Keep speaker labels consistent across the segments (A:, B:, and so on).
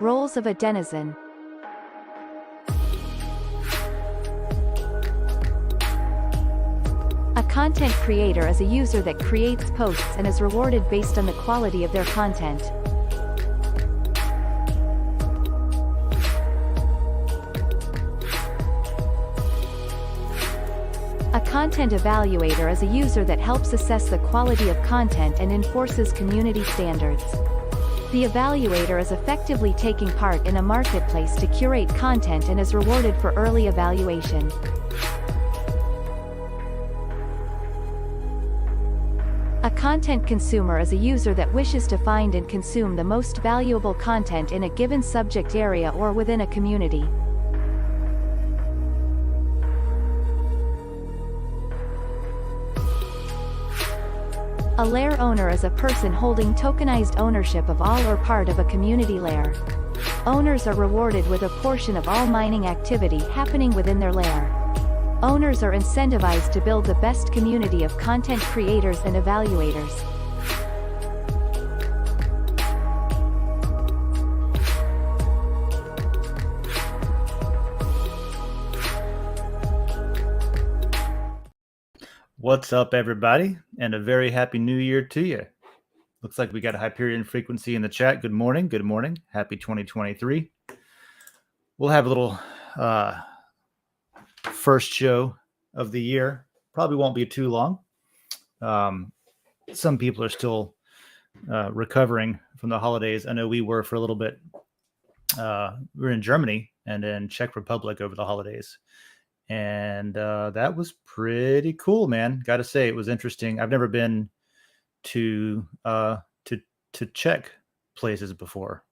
A: Roles of a denizen. A content creator is a user that creates posts and is rewarded based on the quality of their content. A content evaluator is a user that helps assess the quality of content and enforces community standards. The evaluator is effectively taking part in a marketplace to curate content and is rewarded for early evaluation. A content consumer is a user that wishes to find and consume the most valuable content in a given subject area or within a community. A lair owner is a person holding tokenized ownership of all or part of a community lair. Owners are rewarded with a portion of all mining activity happening within their lair. Owners are incentivized to build the best community of content creators and evaluators.
B: What's up, everybody, and a very happy new year to you. Looks like we got a Hyperion frequency in the chat. Good morning. Good morning. Happy 2023. We'll have a little first show of the year. Probably won't be too long. Some people are still recovering from the holidays. I know we were for a little bit. We were in Germany and in Czech Republic over the holidays. And that was pretty cool, man. Got to say, it was interesting. I've never been to Czech places before.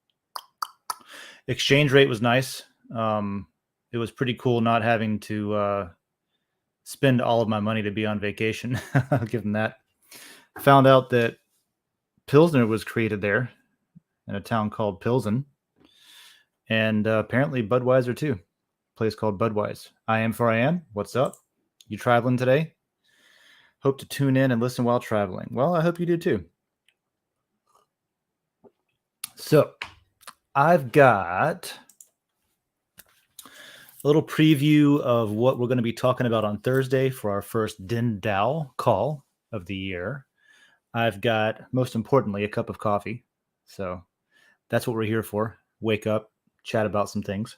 B: Exchange rate was nice. It was pretty cool not having to spend all of my money to be on vacation. I'll give them that. Found out that Pilsner was created there in a town called Pilsen, and apparently Budweiser too. Place called Budweiser. I am for I am. What's up? You traveling today? Hope to tune in and listen while traveling. Well, I hope you do too. So, I've got a little preview of what we're going to be talking about on Thursday for our first Den.Social call of the year. I've got, most importantly, a cup of coffee. So, that's what we're here for. Wake up, chat about some things.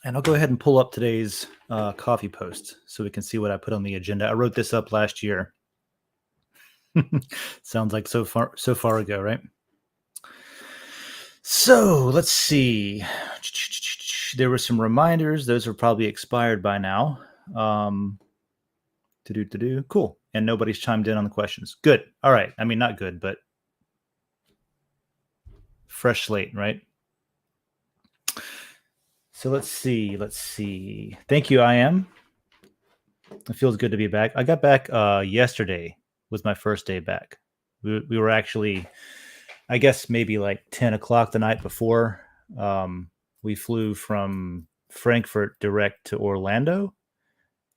B: And I'll go ahead and pull up today's coffee post so we can see what I put on the agenda. I wrote this up last year. Sounds like so far ago, right? So let's see. There were some reminders. Those are probably expired by now. Cool. And nobody's chimed in on the questions. Good. All right. I mean, not good, but fresh slate, right? So let's see. Thank you, I am. It feels good to be back. I got back yesterday was my first day back. We were actually, I guess maybe like 10 o'clock the night before. We flew from Frankfurt direct to Orlando.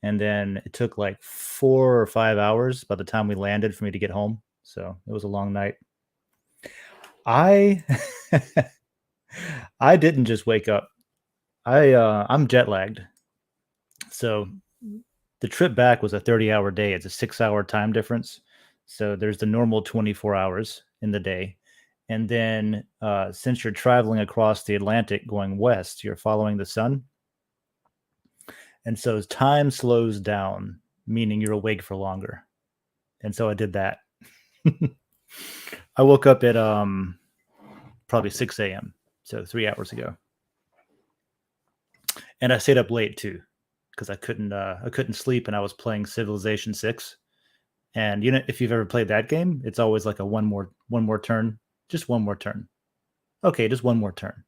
B: And then it took like 4 or 5 hours by the time we landed for me to get home. So it was a long night. I didn't just wake up. I'm jet lagged. So the trip back was a 30-hour day. It's a 6-hour time difference. So there's the normal 24 hours in the day. And then since you're traveling across the Atlantic going west, you're following the sun. And so time slows down, meaning you're awake for longer. And so I did that. I woke up at probably 6 a.m., so 3 hours ago. And I stayed up late too, because I couldn't sleep, and I was playing Civilization 6. And you know, if you've ever played that game, it's always like a one more turn, just one more turn. Okay, just one more turn.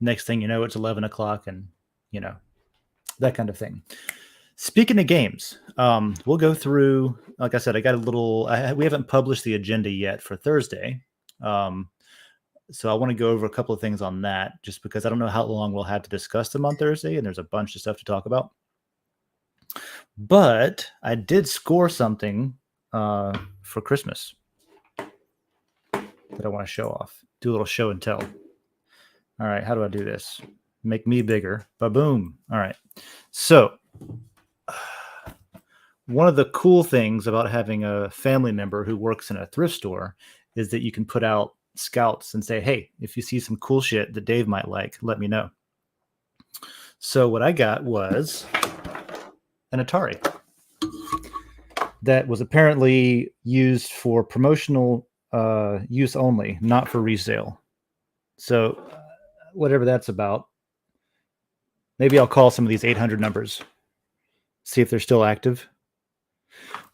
B: Next thing you know, it's 11 o'clock, and you know, that kind of thing. Speaking of games, we'll go through. Like I said, I got a little. We haven't published the agenda yet for Thursday. So I want to go over a couple of things on that, just because I don't know how long we'll have to discuss them on Thursday, and there's a bunch of stuff to talk about. But I did score something for Christmas. that I want to show off. Do a little show and tell. All right, how do I do this? Make me bigger. Ba-boom. All right. So one of the cool things about having a family member who works in a thrift store is that you can put out scouts and say, hey, if you see some cool shit that Dave might like, let me know. So what I got was an Atari that was apparently used for promotional use only, not for resale. So whatever that's about, maybe I'll call some of these 800 numbers, see if they're still active.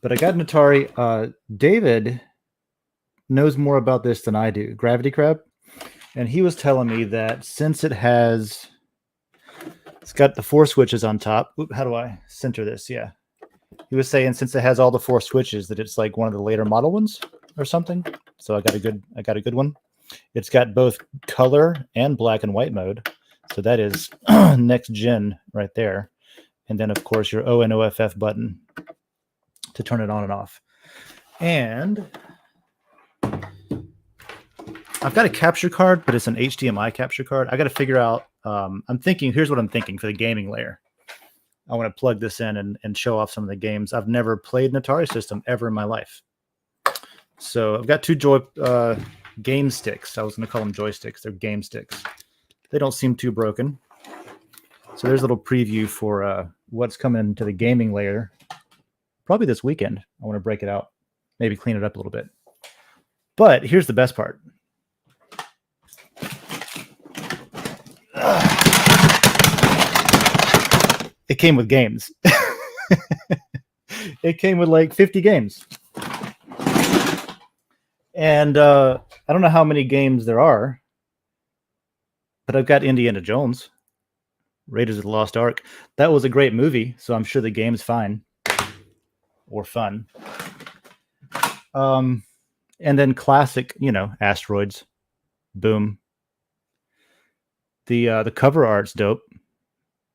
B: But I got an Atari. David knows more about this than I do, Gravity Crab. And he was telling me that since it's got the 4 switches on top. How do I center this? Yeah. He was saying since it has all the 4 switches that it's like one of the later model ones or something. So I got a good one. It's got both color and black and white mode. So that is next gen right there. And then of course your O and OFF button to turn it on and off. And I've got a capture card, but it's an HDMI capture card. I got to figure out, here's what I'm thinking for the gaming layer. I want to plug this in and show off some of the games. I've never played an Atari system ever in my life. So I've got 2 game sticks. I was going to call them joysticks. They're game sticks. They don't seem too broken. So there's a little preview for what's coming to the gaming layer. Probably this weekend. I want to break it out. Maybe clean it up a little bit. But here's the best part. It came with games. It came with like 50 games. And I don't know how many games there are, but I've got Indiana Jones, Raiders of the Lost Ark. That was a great movie, so I'm sure the game's fine or fun. And then classic, Asteroids. Boom. The cover art's dope.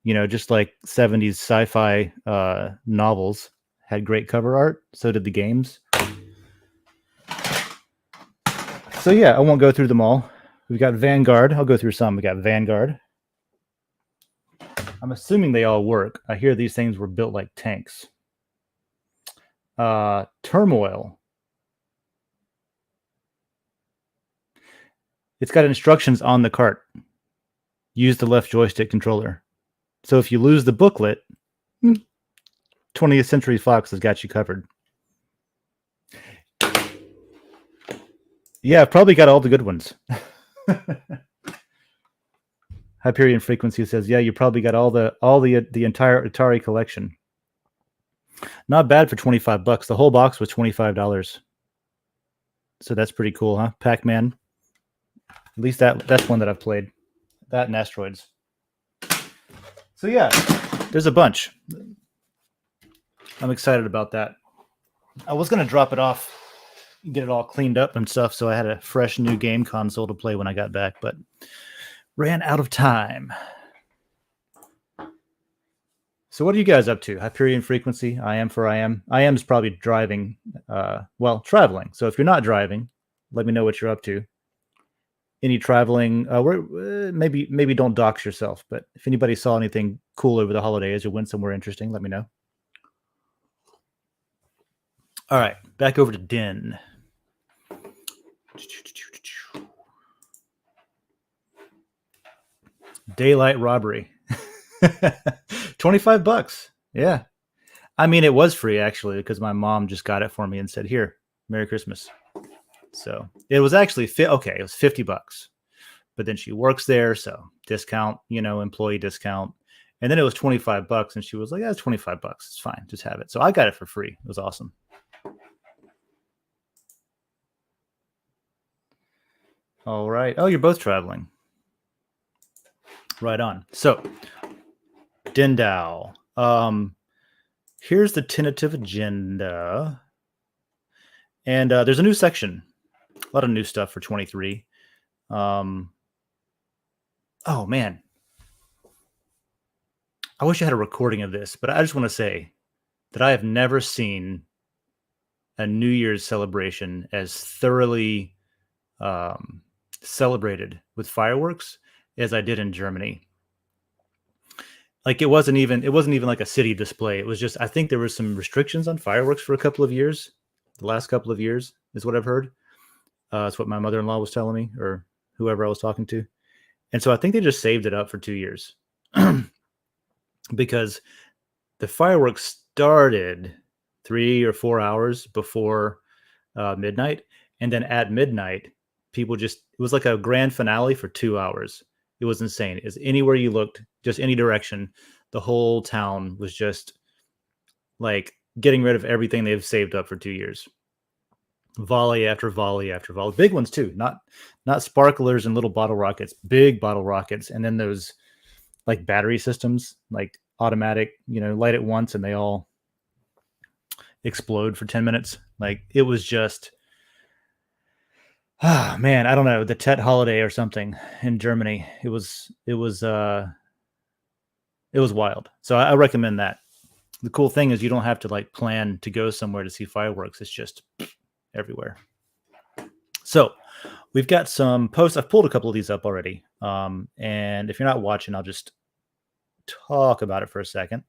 B: Just like 70s sci-fi novels had great cover art. So did the games. So yeah, I won't go through them all. We've got Vanguard. I'll go through some. We got Vanguard. I'm assuming they all work. I hear these things were built like tanks. Turmoil. It's got instructions on the cart. Use the left joystick controller. So if you lose the booklet, 20th Century Fox has got you covered. Yeah, I've probably got all the good ones. Hyperion Frequency says, yeah, you probably got all the entire Atari collection. Not bad for $25. The whole box was $25. So that's pretty cool, huh? Pac-Man. At least that's one that I've played. That and Asteroids. So yeah, there's a bunch. I'm excited about that. I was going to drop it off, get it all cleaned up and stuff, so I had a fresh new game console to play when I got back, but ran out of time. So what are you guys up to? Hyperion Frequency, I am for I am. I am is probably driving, traveling. So if you're not driving, let me know what you're up to. Any traveling, maybe don't dox yourself, but if anybody saw anything cool over the holidays or went somewhere interesting, let me know. All right, back over to Den. Daylight robbery. $25. Yeah. I mean, it was free actually because my mom just got it for me and said, here, Merry Christmas. So it was actually it was $50, but then she works there. So discount, employee discount. And then it was $25 and she was like, yeah, it's $25. It's fine. Just have it. So I got it for free. It was awesome. All right. Oh, you're both traveling. Right on. So Den.Social. Here's the tentative agenda. And there's a new section. A lot of new stuff for 23. Oh, man. I wish I had a recording of this, but I just want to say that I have never seen a New Year's celebration as thoroughly celebrated with fireworks as I did in Germany. Like it wasn't even like a city display. It was just, I think there was some restrictions on fireworks for a couple of years. The last couple of years is what I've heard. That's what my mother-in-law was telling me, or whoever I was talking to. And so I think they just saved it up for 2 years because the fireworks started 3 or 4 hours before midnight. And then at midnight, people just, it was like a grand finale for 2 hours. It was insane. It's anywhere you looked, just any direction, the whole town was just like getting rid of everything they've saved up for 2 years. Volley after volley after volley, big ones too, not sparklers and little bottle rockets, big bottle rockets, and then those like battery systems, like automatic, light it once and they all explode for 10 minutes. Like it was just, man, I don't know, the Tet holiday or something in Germany. It was wild. So I recommend that. The cool thing is you don't have to like plan to go somewhere to see fireworks. It's just everywhere. So we've got some posts. I've pulled a couple of these up already. And if you're not watching, I'll just talk about it for a second.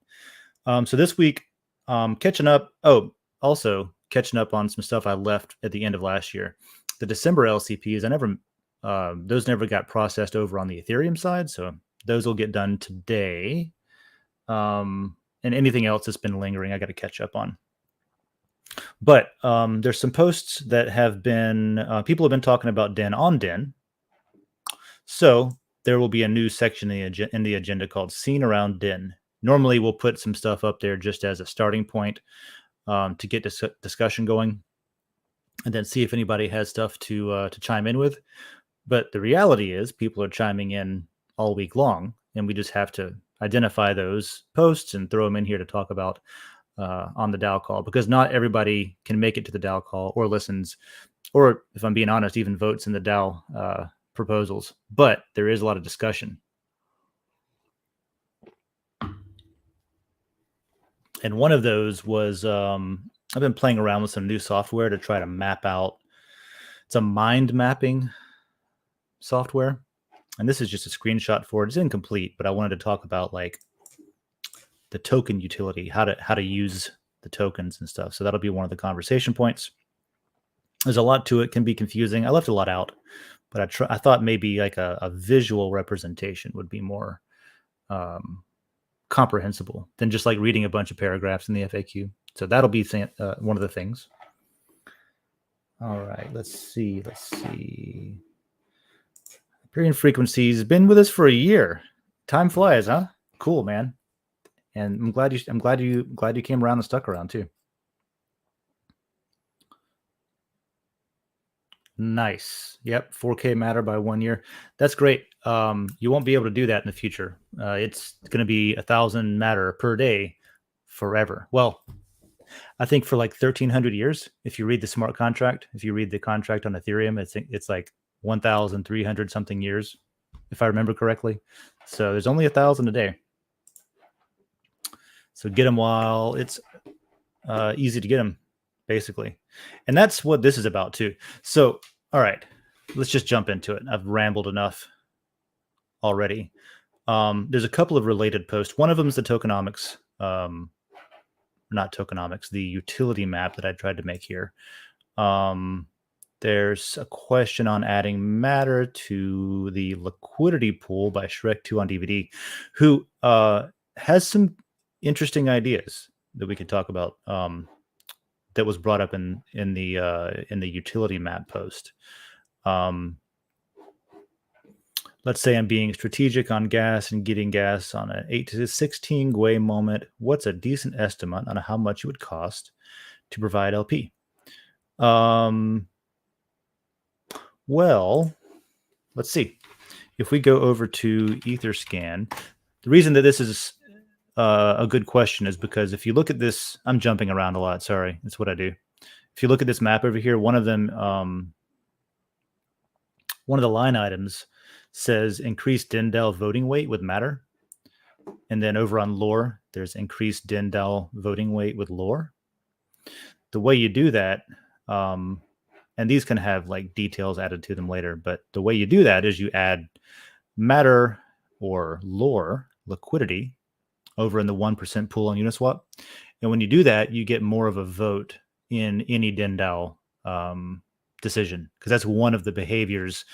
B: So this week, catching up. Oh, also catching up on some stuff I left at the end of last year. The December LCPs, those never got processed over on the Ethereum side. So those will get done today. And anything else that's been lingering, I got to catch up on. But there's some posts that have been, people have been talking about Den on Den. So there will be a new section in the agenda called Scene Around Den. Normally we'll put some stuff up there just as a starting point to get discussion going, and then see if anybody has stuff to chime in with. But the reality is people are chiming in all week long, and we just have to identify those posts and throw them in here to talk about on the DAO call, because not everybody can make it to the DAO call or listens, or if I'm being honest, even votes in the DAO proposals. But there is a lot of discussion. And one of those was, I've been playing around with some new software to try to map out. It's a mind mapping software. And this is just a screenshot for it. It's incomplete, but I wanted to talk about like the token utility, how to use the tokens and stuff. So that'll be one of the conversation points. There's a lot to it, can be confusing. I left a lot out, but I thought maybe like a visual representation would be more comprehensible than just like reading a bunch of paragraphs in the FAQ. So that'll be one of the things. All right, let's see. Appearing frequencies been with us for a year. Time flies, huh? Cool, man. And I'm glad you came around and stuck around too. Nice. Yep. 4K matter by 1 year. That's great. You won't be able to do that in the future. It's going to be 1,000 matter per day forever. Well, I think for like 1,300 years, if you read the smart contract, if you read the contract on Ethereum, it's like 1,300 something years, if I remember correctly. So there's only 1,000 a day. So get them while it's easy to get them, basically. And that's what this is about too. So, all right, let's just jump into it. I've rambled enough already. There's a couple of related posts. One of them is the tokenomics, not tokenomics, the utility map that I tried to make here. There's a question on adding matter to the liquidity pool by Shrek2 on DVD, who has some interesting ideas that we could talk about. That was brought up in the utility map post. Let's say I'm being strategic on gas and getting gas on an 8 to 16 Gwei moment. What's a decent estimate on how much it would cost to provide LP? Well, let's see. If we go over to Etherscan, the reason that this is a good question is because if you look at this, I'm jumping around a lot. Sorry, that's what I do. If you look at this map over here, one of them, one of the line items says increased DAO voting weight with matter. And then over on lore, there's increased DAO voting weight with lore. The way you do that And these can have like details added to them later. But the way you do that is you add matter or lore liquidity over in the 1% pool on Uniswap. And when you do that, you get more of a vote in any Den.DAO decision, because that's one of the behaviors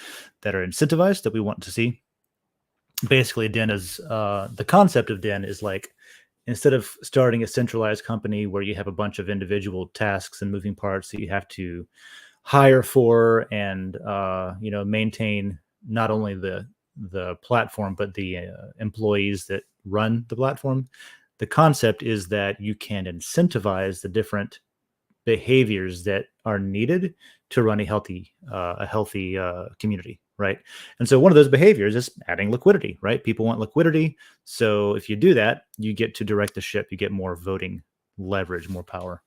B: that are incentivized that we want to see. Basically, Den is the concept of Den is like, instead of starting a centralized company where you have a bunch of individual tasks and moving parts that you have to hire for and maintain not only the platform but the employees that run the platform. The concept is that you can incentivize the different behaviors that are needed to run a healthy community, right? And so one of those behaviors is adding liquidity, right? People want liquidity, so if you do that, you get to direct the ship, you get more voting leverage, more power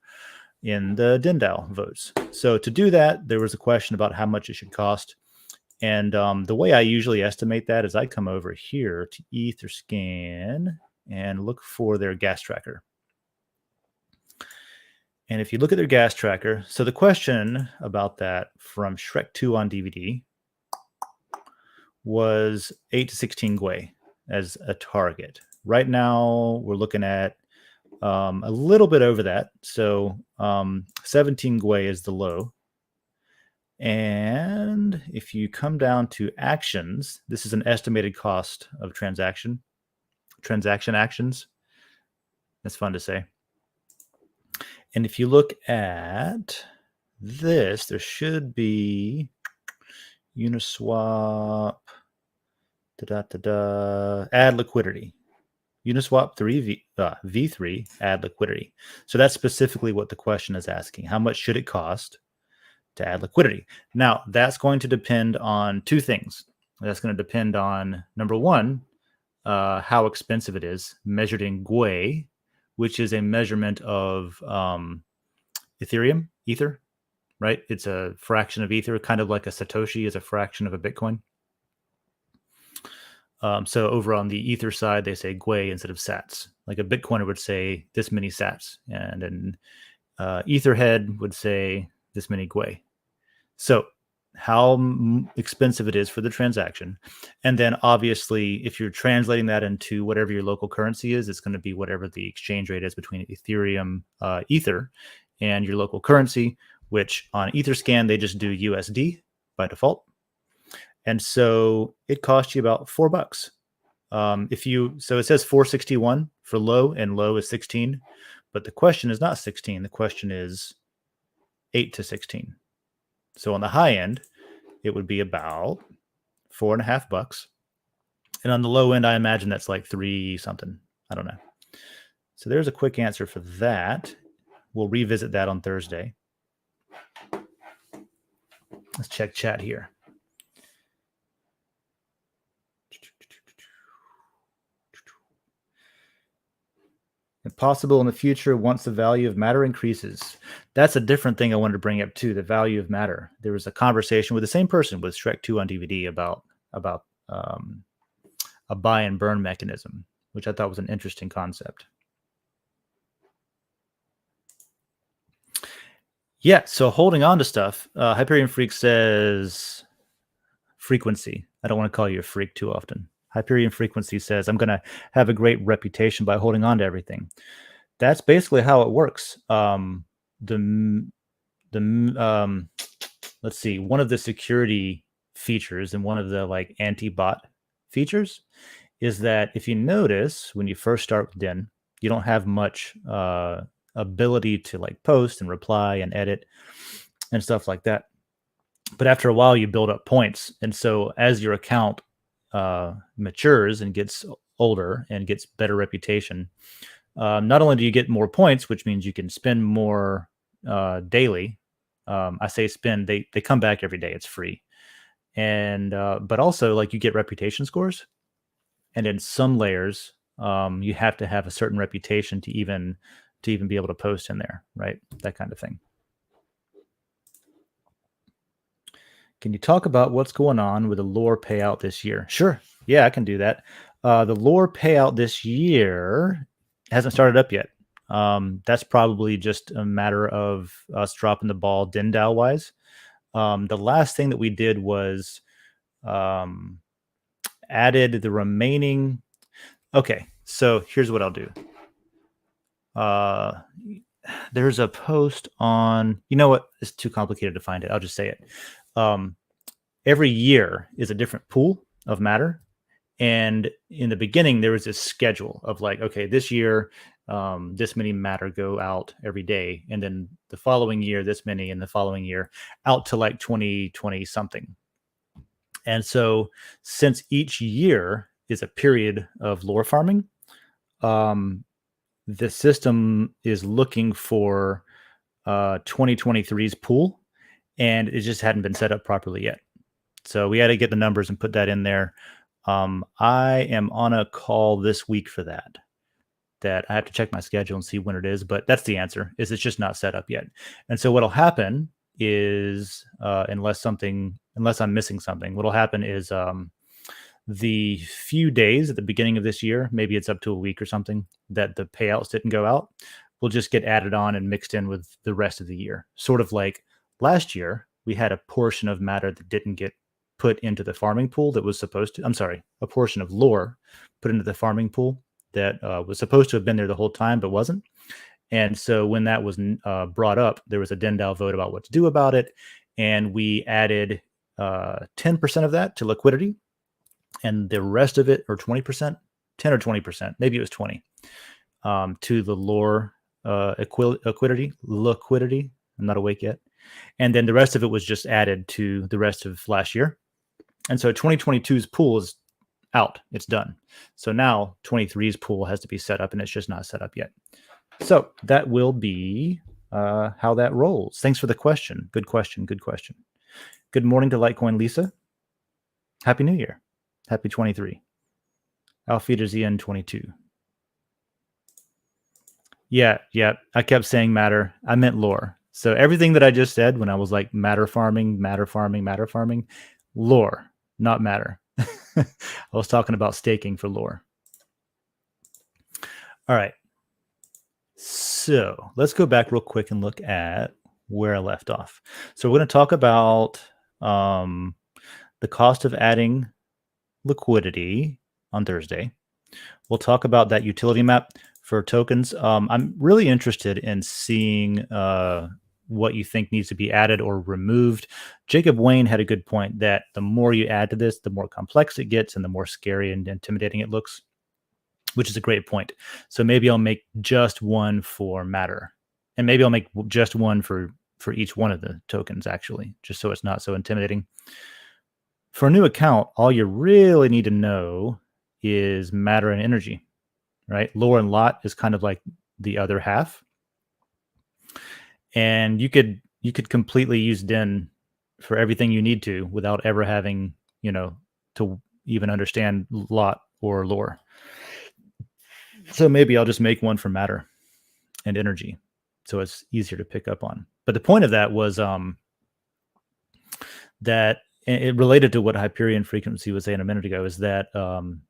B: in the Den.DAO votes. So to do that, there was a question about how much it should cost. And the way I usually estimate that is I come over here to Etherscan and look for their gas tracker. And if you look at their gas tracker, so the question about that from Shrek 2 on DVD was 8 to 16 Gwei as a target. Right now, we're looking at a little bit over that. So 17 Gwei is the low. And if you come down to actions, this is an estimated cost of transaction actions. That's fun to say. And if you look at this, there should be Uniswap, add liquidity. Uniswap V3 add liquidity. So that's specifically what the question is asking. How much should it cost to add liquidity? Now, that's going to depend on two things. That's going to depend on, number one, how expensive it is, measured in Gwei, which is a measurement of Ether, right? It's a fraction of Ether, kind of like a Satoshi is a fraction of a Bitcoin. So over on the Ether side, they say Gwei instead of sats. Like a Bitcoiner would say this many sats, and an Etherhead would say this many Gwei. So how expensive it is for the transaction. And then obviously, if you're translating that into whatever your local currency is, it's going to be whatever the exchange rate is between Ethereum, Ether, and your local currency, which on Etherscan, they just do USD by default. And so it costs you about $4. So it says 461 for low, and low is 16. But the question is not 16. The question is 8 to 16. So on the high end, it would be about $4.50. And on the low end, I imagine that's like 3 something. I don't know. So there's a quick answer for that. We'll revisit that on Thursday. Let's check chat here. If possible in the future, once the value of matter increases. That's a different thing I wanted to bring up too, the value of matter. There was a conversation with the same person with Shrek 2 on DVD about a buy and burn mechanism, which I thought was an interesting concept. Yeah, so holding on to stuff. Hyperion Freak says frequency. I don't want to call you a freak too often. Hyperion Frequency says, I'm going to have a great reputation by holding on to everything. That's basically how it works. Let's see, one of the security features and one of the like anti-bot features is that if you notice when you first start with Den, you don't have much ability to like post and reply and edit and stuff like that. But after a while, you build up points. And so as your account matures and gets older and gets better reputation, not only do you get more points, which means you can spend more daily. I say spend, they come back every day. It's free. And but also like you get reputation scores. And in some layers, you have to have a certain reputation to even be able to post in there, right? That kind of thing. Can you talk about what's going on with the lore payout this year? Sure. Yeah, I can do that. The lore payout this year hasn't started up yet. That's probably just a matter of us dropping the ball Den.DAO wise. The last thing that we did was added the remaining. Okay, so here's what I'll do. There's a post on, you know what? It's too complicated to find it. I'll just say it. Every year is a different pool of matter. And in the beginning, there was this schedule of like, okay, this year, this many matter go out every day. And then the following year, this many, and the following year out to like 2020 something. And so since each year is a period of lore farming, the system is looking for 2023's pool, and it just hadn't been set up properly yet. So we had to get the numbers and put that in there. I am on a call this week for that I have to check my schedule and see when it is, but that's the answer, is it's just not set up yet. And so what'll happen is, unless I'm missing something, what'll happen is the few days at the beginning of this year, maybe it's up to a week or something, that the payouts didn't go out, will just get added on and mixed in with the rest of the year. Sort of like last year, we had a portion of matter that didn't get put into the farming pool that was supposed to, a portion of lore put into the farming pool that was supposed to have been there the whole time, but wasn't. And so when that was brought up, there was a Den.DAO vote about what to do about it. And we added 10% of that to liquidity, and the rest of it, or 20%, 10 or 20%, maybe it was 20, to the lore liquidity. I'm not awake yet. And then the rest of it was just added to the rest of last year. And so 2022's pool is out. It's done. So now 23's pool has to be set up, and it's just not set up yet. So that will be how that rolls. Thanks for the question. Good question. Good morning to Litecoin Lisa. Happy New Year. Happy 23. Alfeeder ZN 22. Yeah. I kept saying matter. I meant lore. So everything that I just said when I was like matter farming, lore, not matter. I was talking about staking for lore. All right. So let's go back real quick and look at where I left off. So we're going to talk about the cost of adding liquidity on Thursday. We'll talk about that utility map for tokens. I'm really interested in seeing what you think needs to be added or removed. Jacob Wayne had a good point that the more you add to this, the more complex it gets and the more scary and intimidating it looks, which is a great point. So maybe I'll make just one for matter, and maybe I'll make just one for each one of the tokens, actually, just so it's not so intimidating. For a new account, all you really need to know is matter and energy, right? Lore and lot is kind of like the other half. And you could completely use Den for everything you need to without ever having, to even understand lot or lore. So maybe I'll just make one for matter and energy, so it's easier to pick up on. But the point of that was that it related to what Hyperion Frequency was saying a minute ago, is that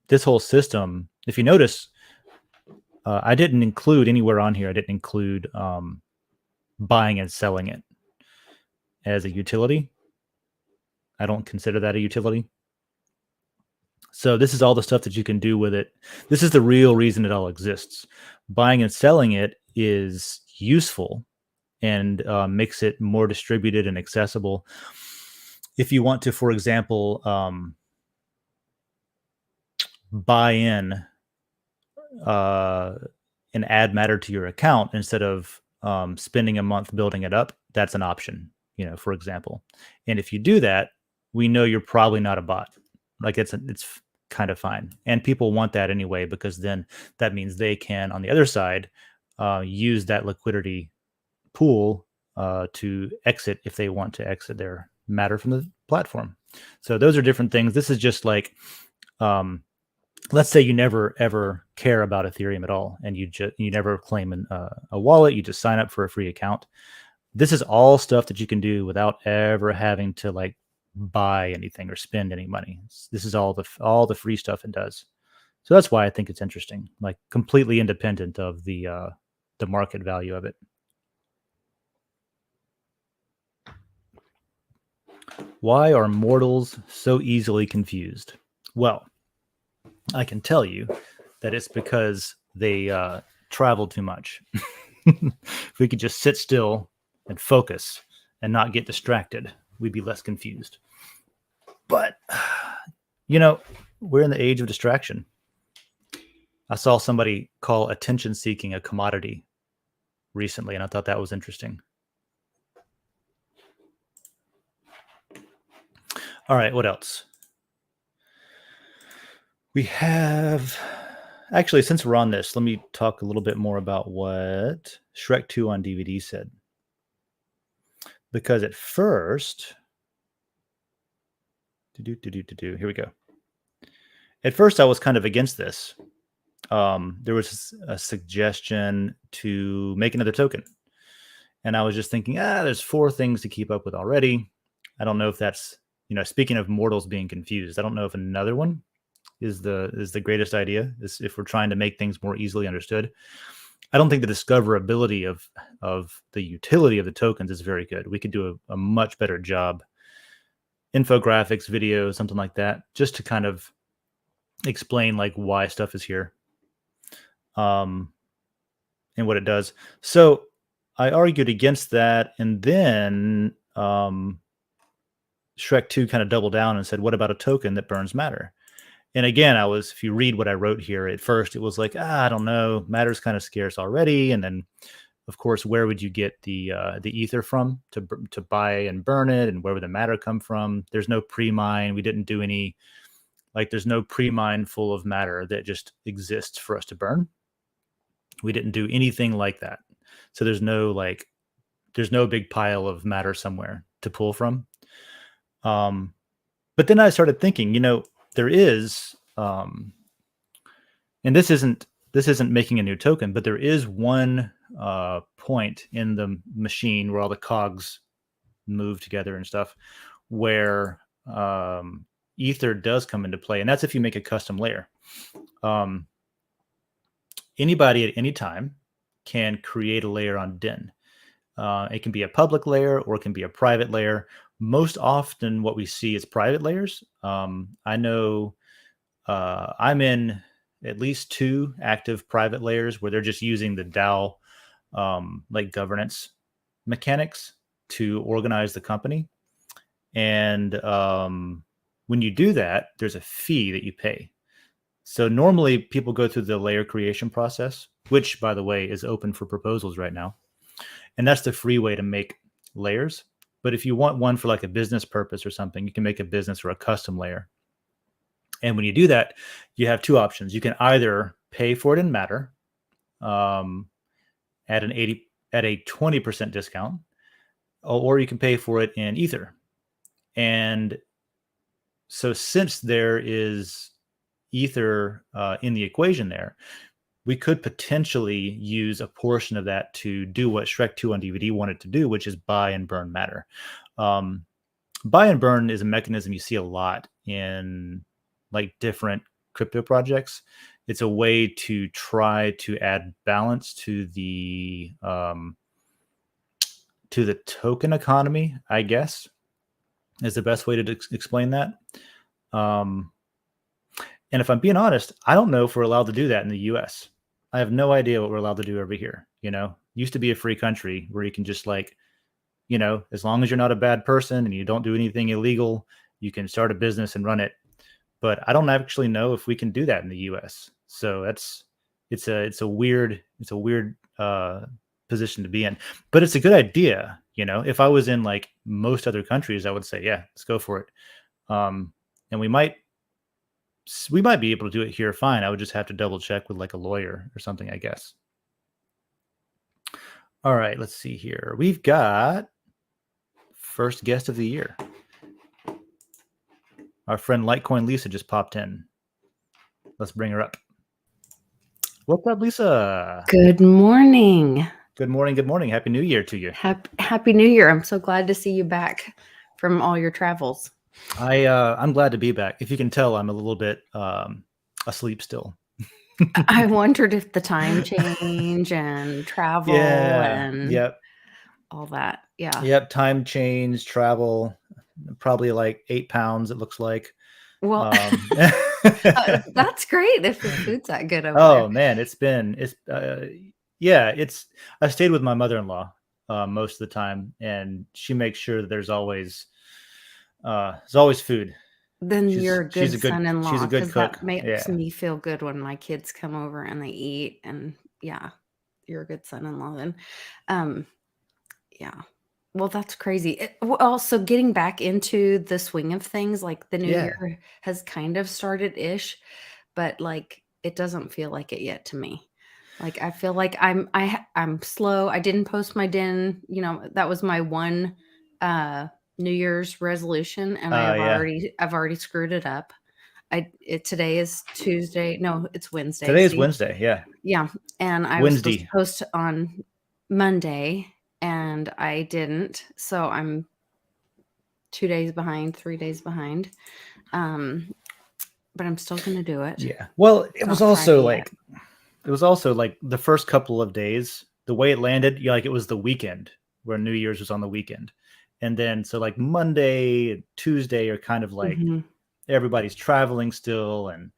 B: this whole system, if you notice, I didn't include anywhere on here, I didn't include buying and selling it as a utility. I don't consider that a utility. So this is all the stuff that you can do with it. This is the real reason it all exists. Buying and selling it is useful and makes it more distributed and accessible. If you want to, for example, buy in and add matter to your account instead of spending a month building it up, that's an option, for example. And if you do that, we know you're probably not a bot. Like it's kind of fine. And people want that anyway, because then that means they can, on the other side, use that liquidity pool to exit if they want to exit their matter from the platform. So those are different things. This is just like, let's say you never ever care about Ethereum at all, and you never claim a wallet. You just sign up for a free account. This is all stuff that you can do without ever having to like buy anything or spend any money. This is all the free stuff it does. So that's why I think it's interesting, like completely independent of the market value of it. Why are mortals so easily confused? Well, I can tell you that it's because they travel too much. If we could just sit still and focus and not get distracted, we'd be less confused. But, we're in the age of distraction. I saw somebody call attention seeking a commodity recently, and I thought that was interesting. All right, what else? We have actually, since we're on this, let me talk a little bit more about what Shrek 2 on DVD said. Because at first, here we go. At first, I was kind of against this. There was a suggestion to make another token. And I was just thinking, there's 4 things to keep up with already. I don't know if that's, speaking of mortals being confused, I don't know if another one is the greatest idea, is if we're trying to make things more easily understood. I don't think the discoverability of the utility of the tokens is very good. We could do a much better job. Infographics, video, something like that, just to kind of explain like why stuff is here. And what it does. So I argued against that, and then Shrek 2 kind of doubled down and said, what about a token that burns matter? And again, if you read what I wrote here, at first it was like, I don't know, matter's kind of scarce already. And then, of course, where would you get the ether from to buy and burn it? And where would the matter come from? There's no pre-mine. We didn't do any, there's no pre-mine full of matter that just exists for us to burn. We didn't do anything like that. So there's no big pile of matter somewhere to pull from. But then I started thinking, there is, and this isn't making a new token, but there is one point in the machine where all the cogs move together and stuff, where ether does come into play, and that's if you make a custom layer. Anybody at any time can create a layer on Den. It can be a public layer or it can be a private layer. Most often what we see is private layers. I know I'm in at least 2 active private layers where they're just using the DAO governance mechanics to organize the company. And when you do that, there's a fee that you pay. So normally people go through the layer creation process, which, by the way, is open for proposals right now. And that's the free way to make layers. But if you want one for like a business purpose or something, you can make a business or a custom layer. And when you do that, you have 2 options. You can either pay for it in matter at a 20% discount, or you can pay for it in ether. And so since there is ether in the equation there, we could potentially use a portion of that to do what Shrek 2 on DVD wanted to do, which is buy and burn matter. Buy and burn is a mechanism you see a lot in different crypto projects. It's a way to try to add balance to the token economy, I guess, is the best way to explain that. And if I'm being honest, I don't know if we're allowed to do that in the US. I have no idea what we're allowed to do over here. Used to be a free country where you can just as long as you're not a bad person and you don't do anything illegal, you can start a business and run it. But I don't actually know if we can do that in the US. So it's a weird position to be in. But it's a good idea. If I was in most other countries, I would say, yeah, let's go for it. And we might be able to do it here fine. I would just have to double check with a lawyer or something, I guess. All right, let's see here. We've got first guest of the year. Our friend Litecoin Lisa just popped in. Let's bring her up. What's up, Lisa?
C: Good morning.
B: Good morning. Good morning. Happy New Year to you.
C: Happy New Year. I'm so glad to see you back from all your travels.
B: I'm glad to be back. If you can tell, I'm a little bit asleep still.
C: I wondered if the time change and travel and
B: yep.
C: all that. Yeah.
B: Yep. Time change, travel. probably like 8 pounds, it looks like.
C: Well,
B: Um,
C: that's great if the food's that good over
B: oh
C: there.
B: man, yeah, I stayed with my mother-in-law most of the time, and she makes sure that there's always food.
C: Then you're a
B: She's
C: good
B: a good she's a
C: son-in-law
B: good
C: because that
B: cook.
C: makes
B: Yeah.
C: me feel good when my kids come over and they eat, and yeah, you're a good son-in-law then. Um, yeah. Well, that's crazy. Well, so getting back into the swing of things, like the new
B: Yeah.
C: year has kind of started-ish, but like it doesn't feel like it yet to me. Like I feel like I'm slow. I didn't post my den, that was my one New Year's resolution, and
B: Yeah.
C: I've already screwed it up. Today is Tuesday. No, it's Wednesday.
B: Today is
C: See?
B: Wednesday. Yeah.
C: Yeah, and I was supposed to
B: Wednesday.
C: post on Monday, and I didn't. So I'm 2 days behind, 3 days behind. But I'm still gonna do it.
B: Yeah. Well,
C: It's not Friday yet.
B: it was also like the first couple of days, the way it landed, like it was the weekend where New Year's was on the weekend. And then so like Monday and Tuesday are kind of like
C: Mhm.
B: everybody's traveling still, and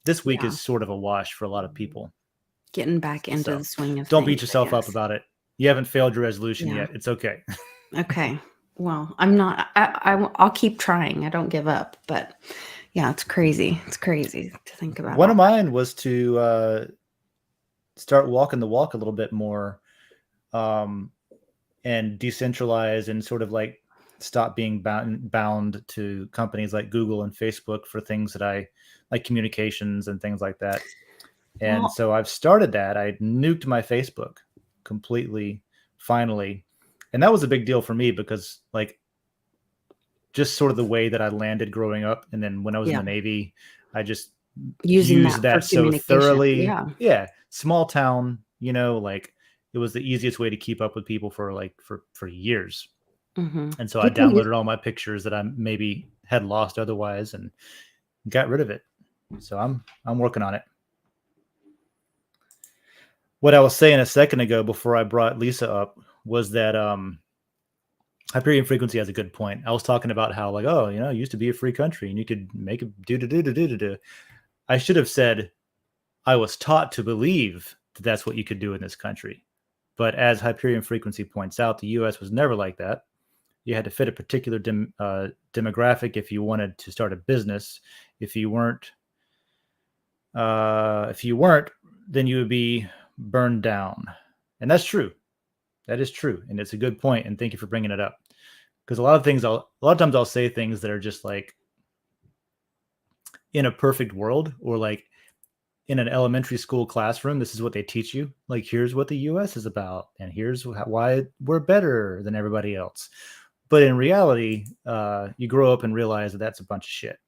B: this week
C: Yeah,
B: is sort of a wash for a lot of people.
C: getting back into the
B: So
C: swing of
B: don't beat
C: things, I
B: yourself up
C: guess.
B: about it. You haven't failed your resolution
C: Yeah.
B: yet. It's okay.
C: Okay. Well, I'm not. I'll keep trying. I don't give up. But yeah, it's crazy. It's crazy to think about
B: One
C: all
B: of
C: that.
B: mine was to start walking the walk a little bit more, um, and decentralize and sort of like stop being bound to companies like Google and Facebook for things that I like, communications and things like that. And
C: Well,
B: so I've started that. I nuked my Facebook completely, finally. And that was a big deal for me because, like, just sort of the way that I landed growing up. And then when I was in
C: yeah,
B: the Navy, I just
C: using
B: used
C: that for
B: that so
C: communication.
B: thoroughly.
C: Yeah.
B: Yeah. Small town, like it was the easiest way to keep up with people for years.
C: Hmm.
B: And so I
C: People use.
B: downloaded all my pictures that I maybe had lost otherwise and got rid of it. So I'm working on it. What I was saying a second ago before I brought Lisa up was that Hyperion Frequency has a good point. I was talking about how, like, oh, it used to be a free country and you could make it do. I should have said I was taught to believe that that's what you could do in this country. But as Hyperion Frequency points out, the U.S. was never like that. You had to fit a particular demographic if you wanted to start a business. If you weren't, then you would be burned down. And that's true. That is true, and it's a good point. And thank you for bringing it up, because a lot of times I'll say things that are just like, in a perfect world, or like in an elementary school classroom, this is what they teach you. Like, here's what the U.S. is about, and here's why we're better than everybody else. But in reality, you grow up and realize that that's a bunch of shit.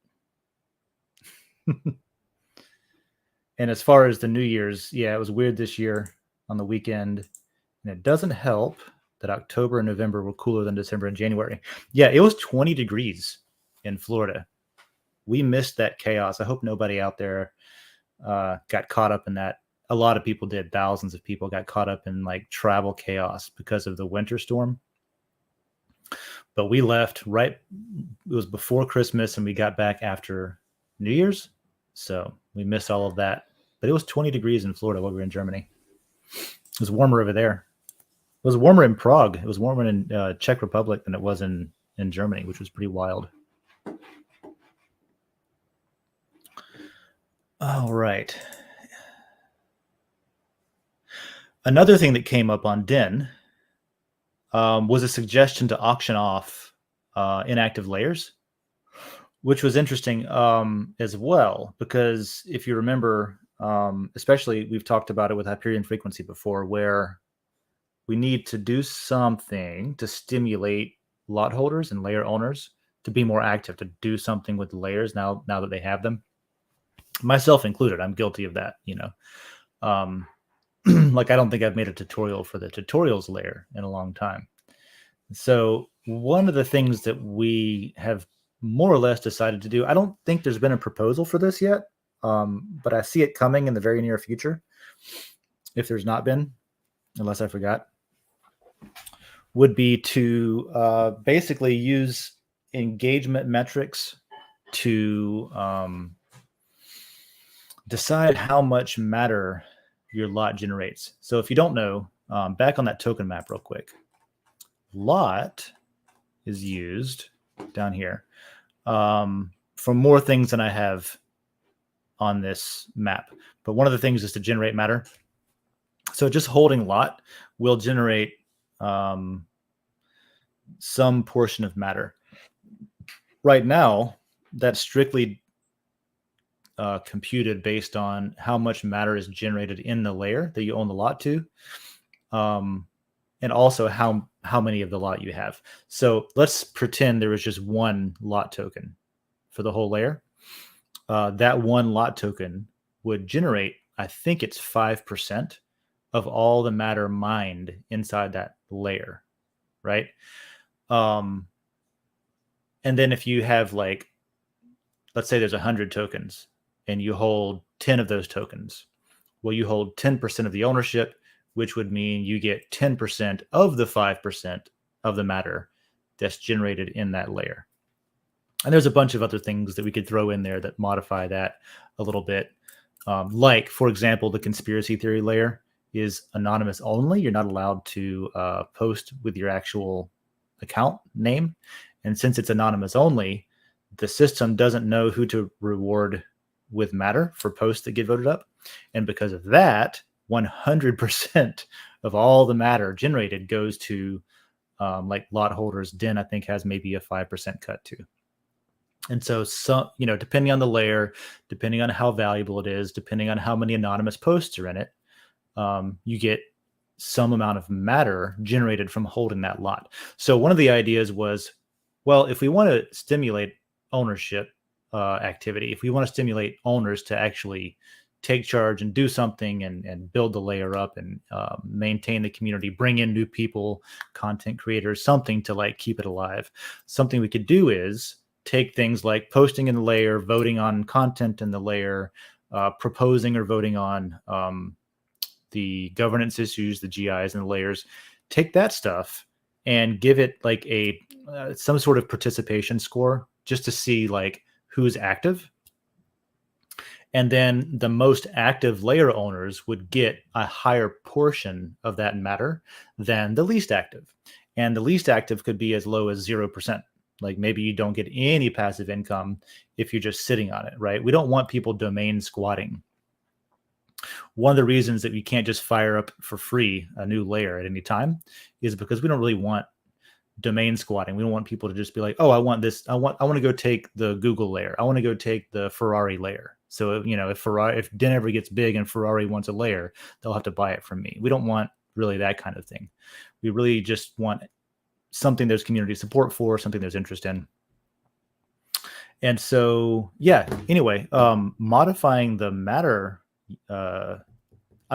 B: And as far as the New Year's, yeah, it was weird this year on the weekend. And it doesn't help that October and November were cooler than December and January. Yeah, it was 20 degrees in Florida. We missed that chaos. I hope nobody out there got caught up in that. A lot of people did. Thousands of people got caught up in like travel chaos because of the winter storm. But we left right, it was before Christmas, and we got back after New Year's. So we missed all of that. But it was 20 degrees in Florida while we were in Germany. It was warmer over there. It was warmer in Prague. It was warmer in Czech Republic than it was in Germany, which was pretty wild. All right. Another thing that came up on Den was a suggestion to auction off inactive layers, which was interesting as well, because if you remember, especially we've talked about it with Hyperion Frequency before, where we need to do something to stimulate lot holders and layer owners to be more active, to do something with the layers now that they have them. Myself included, I'm guilty of that. Like, I don't think I've made a tutorial for the tutorials layer in a long time. So one of the things that we have more or less decided to do, I don't think there's been a proposal for this yet, but I see it coming in the very near future, if there's not been, unless I forgot, would be to basically use engagement metrics to decide how much matter your lot generates. So if you don't know, back on that token map real quick, lot is used down here for more things than I have on this map. But one of the things is to generate matter. So just holding lot will generate some portion of matter. Right now, that's strictly computed based on how much matter is generated in the layer that you own the lot to, and also how many of the lot you have. So let's pretend there was just one lot token for the whole layer. That one lot token would generate, I think it's 5% of all the matter mined inside that layer, right? And then if you have, like, let's say there's 100 tokens and you hold 10 of those tokens. Well, you hold 10% of the ownership, which would mean you get 10% of the 5% of the matter that's generated in that layer. And there's a bunch of other things that we could throw in there that modify that a little bit. Like, for example, the conspiracy theory layer is anonymous only. You're not allowed to post with your actual account name. And since it's anonymous only, the system doesn't know who to reward with matter for posts that get voted up. And because of that, 100% of all the matter generated goes to like lot holders. Den, I think, has maybe a 5% cut too. And so, depending on the layer, depending on how valuable it is, depending on how many anonymous posts are in it, you get some amount of matter generated from holding that lot. So one of the ideas was, well, if we want to stimulate ownership activity, if we want to stimulate owners to actually take charge and do something and build the layer up and maintain the community, bring in new people, content creators, something to like keep it alive. Something we could do is take things like posting in the layer, voting on content in the layer, proposing or voting on the governance issues, the GIs and the layers, take that stuff and give it like a some sort of participation score just to see like who's active. And then the most active layer owners would get a higher portion of that matter than the least active. And the least active could be as low as 0%. Like maybe you don't get any passive income if you're just sitting on it, right? We don't want people domain squatting. One of the reasons that we can't just fire up for free a new layer at any time is because we don't really want domain squatting. We don't want people to just be like, oh, I want this. I want to go take the Google layer. I want to go take the Ferrari layer. So, if Den ever gets big and Ferrari wants a layer, they'll have to buy it from me. We don't want really that kind of thing. We really just want something there's community support for, something there's interest in. And so, anyway, modifying the matter, I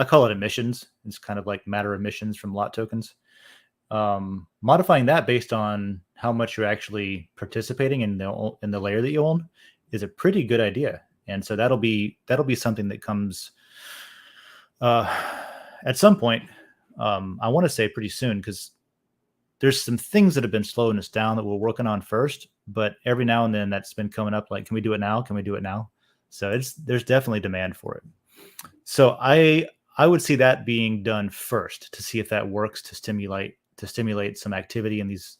B: call it emissions. It's kind of like matter emissions from lot tokens. Modifying that based on how much you're actually participating in the layer that you own is a pretty good idea. And so that'll be something that comes at some point. I want to say pretty soon, because there's some things that have been slowing us down that we're working on first, but every now and then that's been coming up like, can we do it now? Can we do it now? So there's definitely demand for it. So I would see that being done first to see if that works to stimulate some activity in these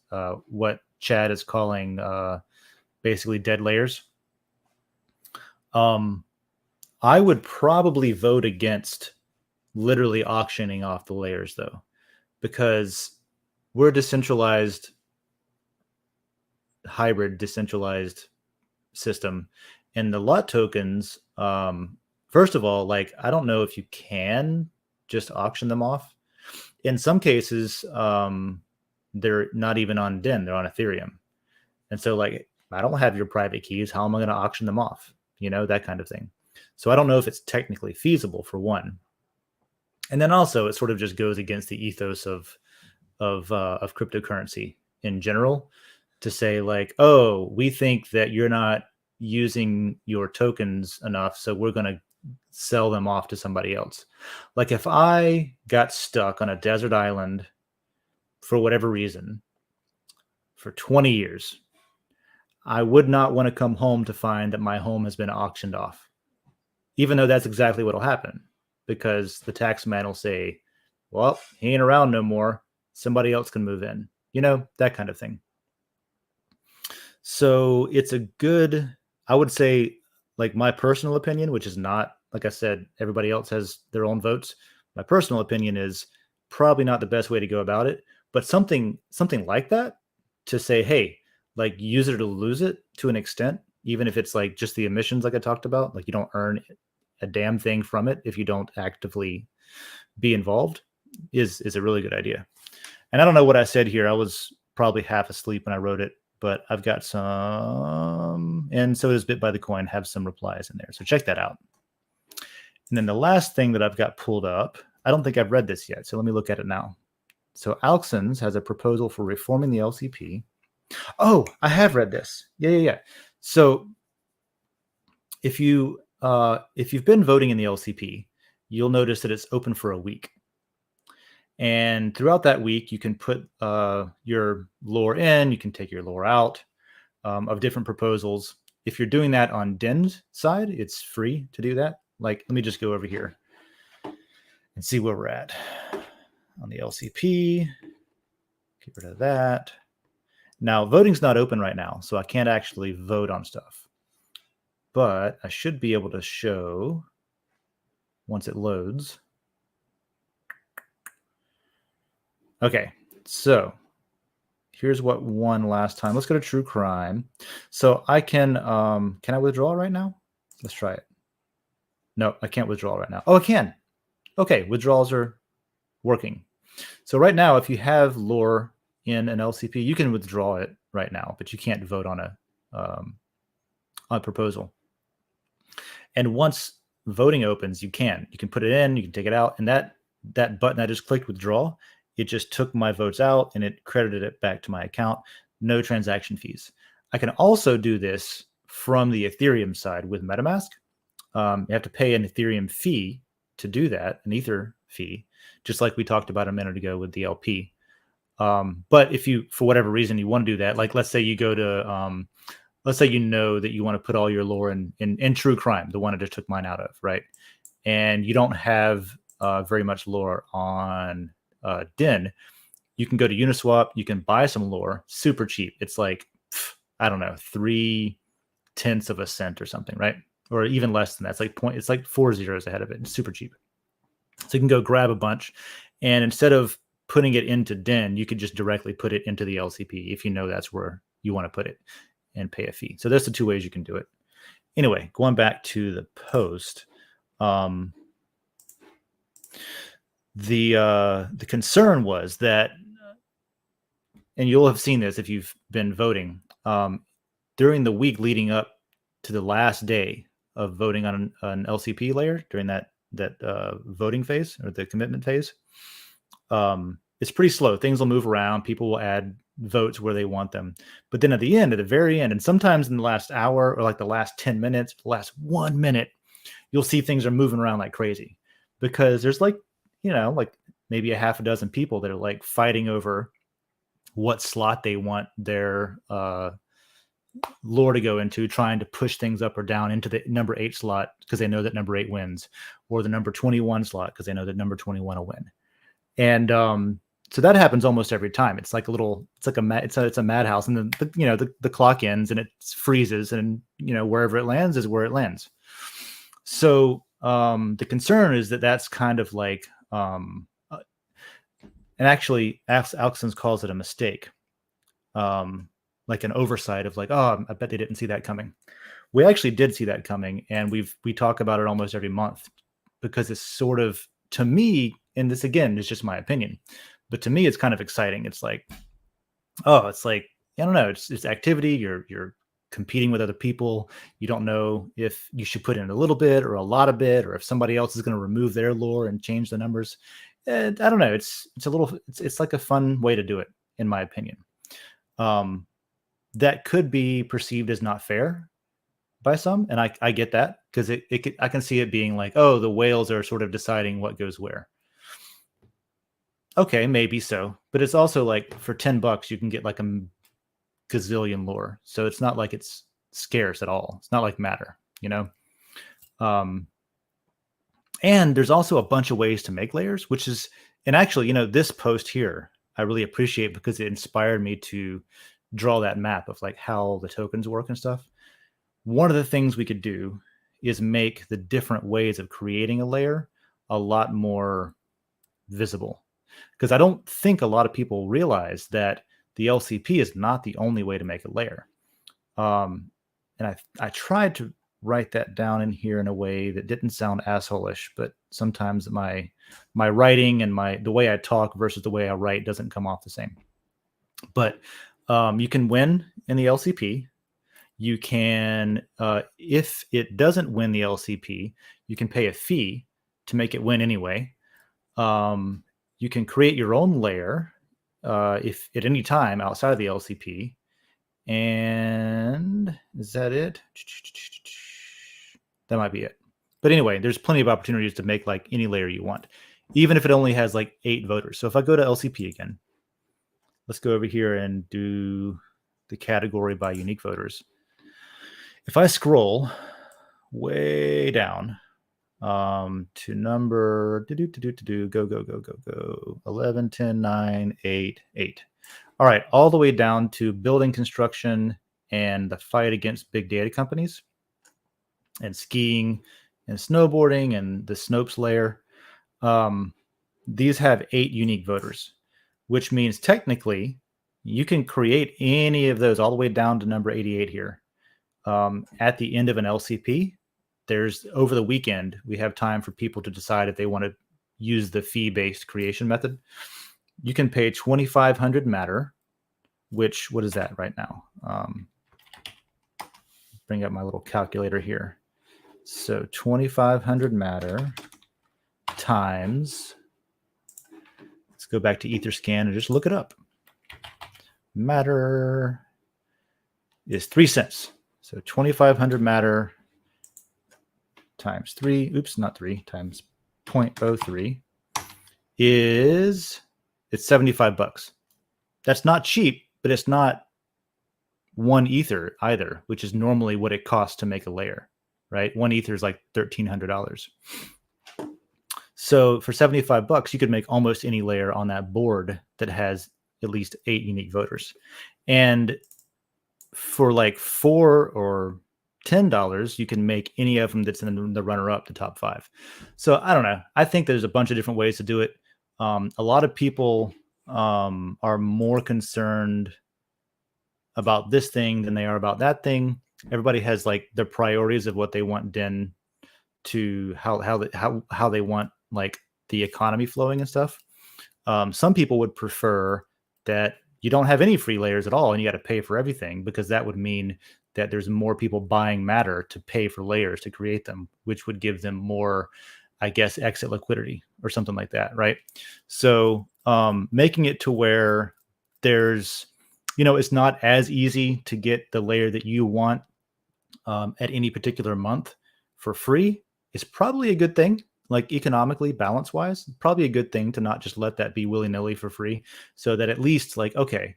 B: what Chad is calling basically dead layers. I would probably vote against literally auctioning off the layers though, because we're a decentralized hybrid decentralized system, and the lot tokens, first of all, like, I don't know if you can just auction them off. In some cases, they're not even on Den, they're on Ethereum. And so, like, I don't have your private keys. How am I going to auction them off? That kind of thing. So I don't know if it's technically feasible, for one. And then also it sort of just goes against the ethos of cryptocurrency in general to say like, oh, we think that you're not using your tokens enough, so we're going to sell them off to somebody else. Like if I got stuck on a desert island for whatever reason for 20 years I would not want to come home to find that my home has been auctioned off, even though that's exactly what will happen, because the tax man will say, well, he ain't around no more. Somebody else can move in, that kind of thing. So it's a good, I would say, like my personal opinion, which is not, like I said, everybody else has their own votes. My personal opinion is probably not the best way to go about it, but something like that, to say, hey, like use it or lose it to an extent, even if it's like just the emissions, like I talked about, like you don't earn a damn thing from it if you don't actively be involved, is a really good idea. And I don't know what I said here. I was probably half asleep when I wrote it, but I've got some, and so does Bit by the Coin, have some replies in there. So check that out. And then the last thing that I've got pulled up, I don't think I've read this yet, so let me look at it now. So Alksons has a proposal for reforming the LCP. Oh, I have read this. Yeah. So if you've been voting in the LCP, you'll notice that it's open for a week. And throughout that week, you can put your lore in, you can take your lore out of different proposals. If you're doing that on Den's side, it's free to do that. Like, let me just go over here and see where we're at on the LCP. Get rid of that. Now, voting's not open right now, so I can't actually vote on stuff. But I should be able to show once it loads. Okay, so here's what won last time. Let's go to true crime. So I can I withdraw right now? Let's try it. No, I can't withdraw right now. Oh, I can. Okay, withdrawals are working. So right now, if you have lore in an LCP, you can withdraw it right now, but you can't vote on a proposal. And once voting opens, you can put it in, you can take it out, and that button I just clicked, withdraw, it just took my votes out and it credited it back to my account. No transaction fees. I can also do this from the Ethereum side with MetaMask. You have to pay an Ethereum fee to do that, an Ether fee, just like we talked about a minute ago with the LP. But if you, for whatever reason, you want to do that, like let's say you go to, let's say you know that you want to put all your lore in True Crime, the one I just took mine out of, right? And you don't have very much lore on Den, you can go to Uniswap, you can buy some lore super cheap. It's like, I don't know, 0.3 of a cent or something, right? Or even less than that. It's like 4 zeros ahead of it. It's super cheap. So you can go grab a bunch, and instead of putting it into Den, you could just directly put it into the LCP if you know that's where you want to put it, and pay a fee. So there's the two ways you can do it. Anyway, going back to the post, the concern was that, and you'll have seen this if you've been voting, during the week leading up to the last day of voting on an LCP layer, during that voting phase or the commitment phase, it's pretty slow. Things will move around. People will add votes where they want them. But then at the very end, and sometimes in the last hour or like the last 10 minutes, the last 1 minute, you'll see things are moving around like crazy, because there's like maybe a half a dozen people that are like fighting over what slot they want their lore to go into, trying to push things up or down into the number 8 slot because they know that number 8 wins, or the number 21 slot because they know that number 21 will win. And so that happens almost every time. It's like it's a madhouse, and then the clock ends and it freezes, and wherever it lands is where it lands. So the concern is that that's kind of like, and actually Alksons calls it a mistake, like an oversight of like, oh, I bet they didn't see that coming. We actually did see that coming, and we talk about it almost every month, because it's sort of, to me, and this again is just my opinion, but to me it's kind of exciting. It's like, I don't know, it's activity. You're competing with other people. You don't know if you should put in a little bit or a lot of bit, or if somebody else is going to remove their lore and change the numbers. I don't know. It's like a fun way to do it, in my opinion. That could be perceived as not fair by some, and I get that, because I can see it being like, oh, the whales are sort of deciding what goes where. Okay, maybe so, but it's also like for $10 you can get like gazillion lore. So it's not like it's scarce at all. It's not like matter, you know? And there's also a bunch of ways to make layers, which is, and actually, you know, this post here, I really appreciate because it inspired me to draw that map of like how the tokens work and stuff. One of the things we could do is make the different ways of creating a layer a lot more visible. Because I don't think a lot of people realize that the LCP is not the only way to make a layer. And I tried to write that down in here in a way that didn't sound asshole-ish, but sometimes my writing and the way I talk versus the way I write doesn't come off the same. But you can win in the LCP. You can, if it doesn't win the LCP, you can pay a fee to make it win anyway. You can create your own layer if at any time outside of the LCP. And is that it? That might be it. But anyway, there's plenty of opportunities to make like any layer you want, even if it only has like 8 voters. So if I go to LCP again, let's go over here and do the category by unique voters. If I scroll way down to number go 11, 10, 9, 8, 8. All right, all the way down to building construction and the fight against big data companies and skiing and snowboarding and the Snopes layer. These have 8 unique voters, which means technically you can create any of those all the way down to number 88 here. At the end of an LCP, there's over the weekend, we have time for people to decide if they want to use the fee-based creation method. You can pay 2,500 matter, which, what is that right now? Bring up my little calculator here. So 2,500 matter times, let's go back to Etherscan and just look it up. Matter is 3 cents. So 2,500 matter times 3, oops, not 3, times 0.03 is, it's $75. That's not cheap, but it's not 1 ether either, which is normally what it costs to make a layer, right? 1 ether is like $1,300. So for $75, you could make almost any layer on that board that has at least 8 unique voters. And for like $4 or $10, you can make any of them that's in the runner-up, the top 5. So I don't know. I think there's a bunch of different ways to do it. A lot of people are more concerned about this thing than they are about that thing. Everybody has like their priorities of what they want Den to how they want like the economy flowing and stuff. Some people would prefer that you don't have any free layers at all and you got to pay for everything, because that would mean that there's more people buying matter to pay for layers to create them, which would give them more, I guess, exit liquidity or something like that, right? So making it to where there's, you know, it's not as easy to get the layer that you want at any particular month for free is probably a good thing. Like economically, balance wise, probably a good thing to not just let that be willy-nilly for free, so that at least like, okay,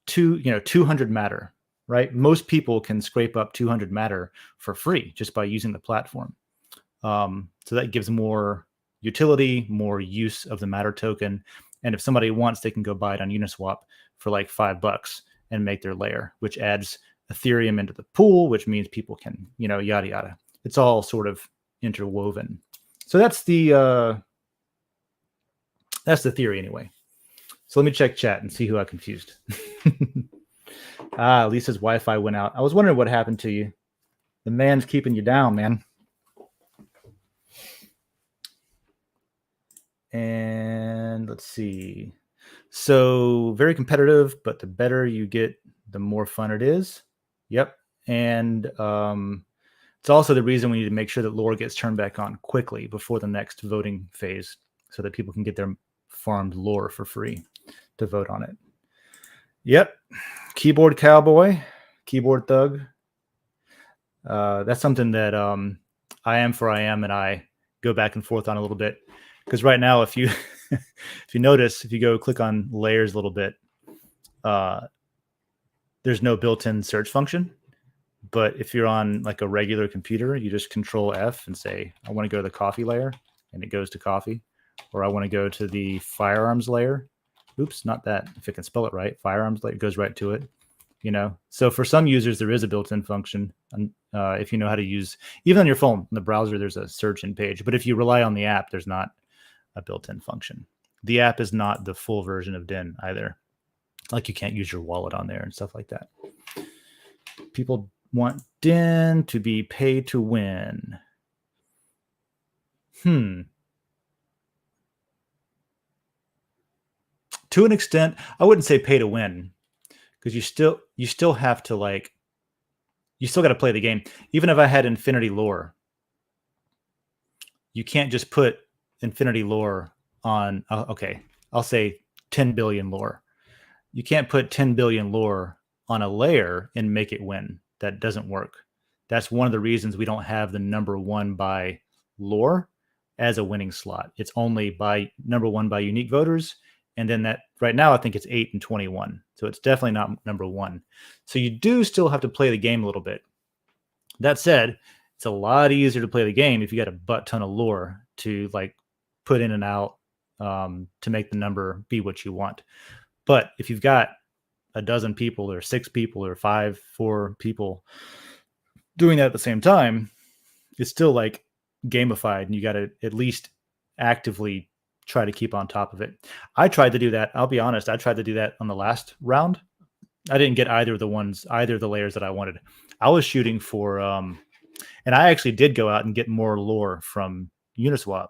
B: 200 matter, right? Most people can scrape up 200 matter for free just by using the platform. So that gives more utility, more use of the matter token. And if somebody wants, they can go buy it on Uniswap for like $5 and make their layer, which adds Ethereum into the pool, which means people can, yada, yada. It's all sort of interwoven. So that's the theory anyway. So let me check chat and see who I confused. Lisa's Wi-Fi went out. I was wondering what happened to you. The man's keeping you down, man. And let's see. So very competitive, but the better you get, the more fun it is. Yep. And it's also the reason we need to make sure that lore gets turned back on quickly before the next voting phase, so that people can get their farmed lore for free to vote on it. Yep. Keyboard cowboy, keyboard thug. That's something that I am and I go back and forth on a little bit. Because right now, if you if you notice, if you go click on layers a little bit, there's no built-in search function. But if you're on like a regular computer, you just control F and say, I want to go to the coffee layer, and it goes to coffee. Or I want to go to the firearms layer. Oops, not that. If it can spell it right, firearms layer, goes right to it. So for some users, there is a built-in function. And if you know how to use, even on your phone, in the browser, there's a search in page. But if you rely on the app, there's not a built-in function. The app is not the full version of Den either. Like you can't use your wallet on there and stuff like that. People want Den to be pay to win. To an extent, I wouldn't say pay to win, because you still have to you still got to play the game. Even if I had infinity lore, you can't just put infinity lore on. Okay, I'll say 10 billion lore. You can't put 10 billion lore on a layer and make it win. That doesn't work. That's one of the reasons we don't have the number 1 by lore as a winning slot. It's only by number 1 by unique voters. And then that right now, I think it's 8 and 21. So it's definitely not number 1. So you do still have to play the game a little bit. That said, it's a lot easier to play the game if you got a butt ton of lore to put in and out to make the number be what you want. But if you've got a dozen people or 6 people or 4 people doing that at the same time, it's still gamified, and you got to at least actively try to keep on top of it. I tried to do that. I'll be honest. I tried to do that on the last round. I didn't get either of the layers that I wanted. I was shooting for, and I actually did go out and get more lore from Uniswap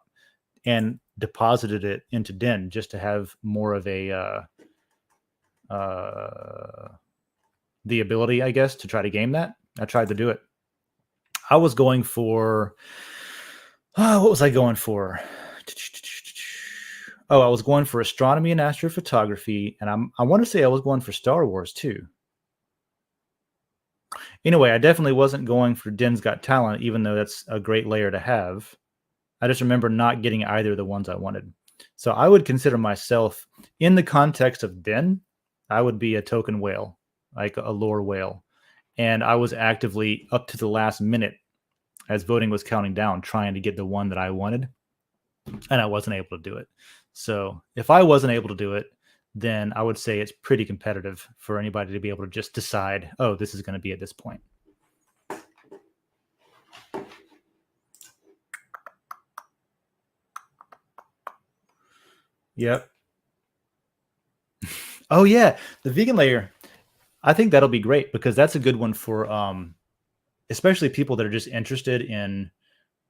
B: and deposited it into Den just to have more of the ability, I guess, to try to game that. I tried to do it. I was going for, what was I going for? I was going for astronomy and astrophotography, and I want to say I was going for Star Wars too. Anyway, I definitely wasn't going for Den's Got Talent, even though that's a great layer to have. I just remember not getting either of the ones I wanted. So I would consider myself, in the context of Den, I would be a token whale, like a lore whale. And I was actively, up to the last minute, as voting was counting down, trying to get the one that I wanted. And I wasn't able to do it. So if I wasn't able to do it, then I would say it's pretty competitive for anybody to be able to just decide, oh, this is going to be at this point. Yep. Oh yeah, the vegan layer. I think that'll be great, because that's a good one for especially people that are just interested in,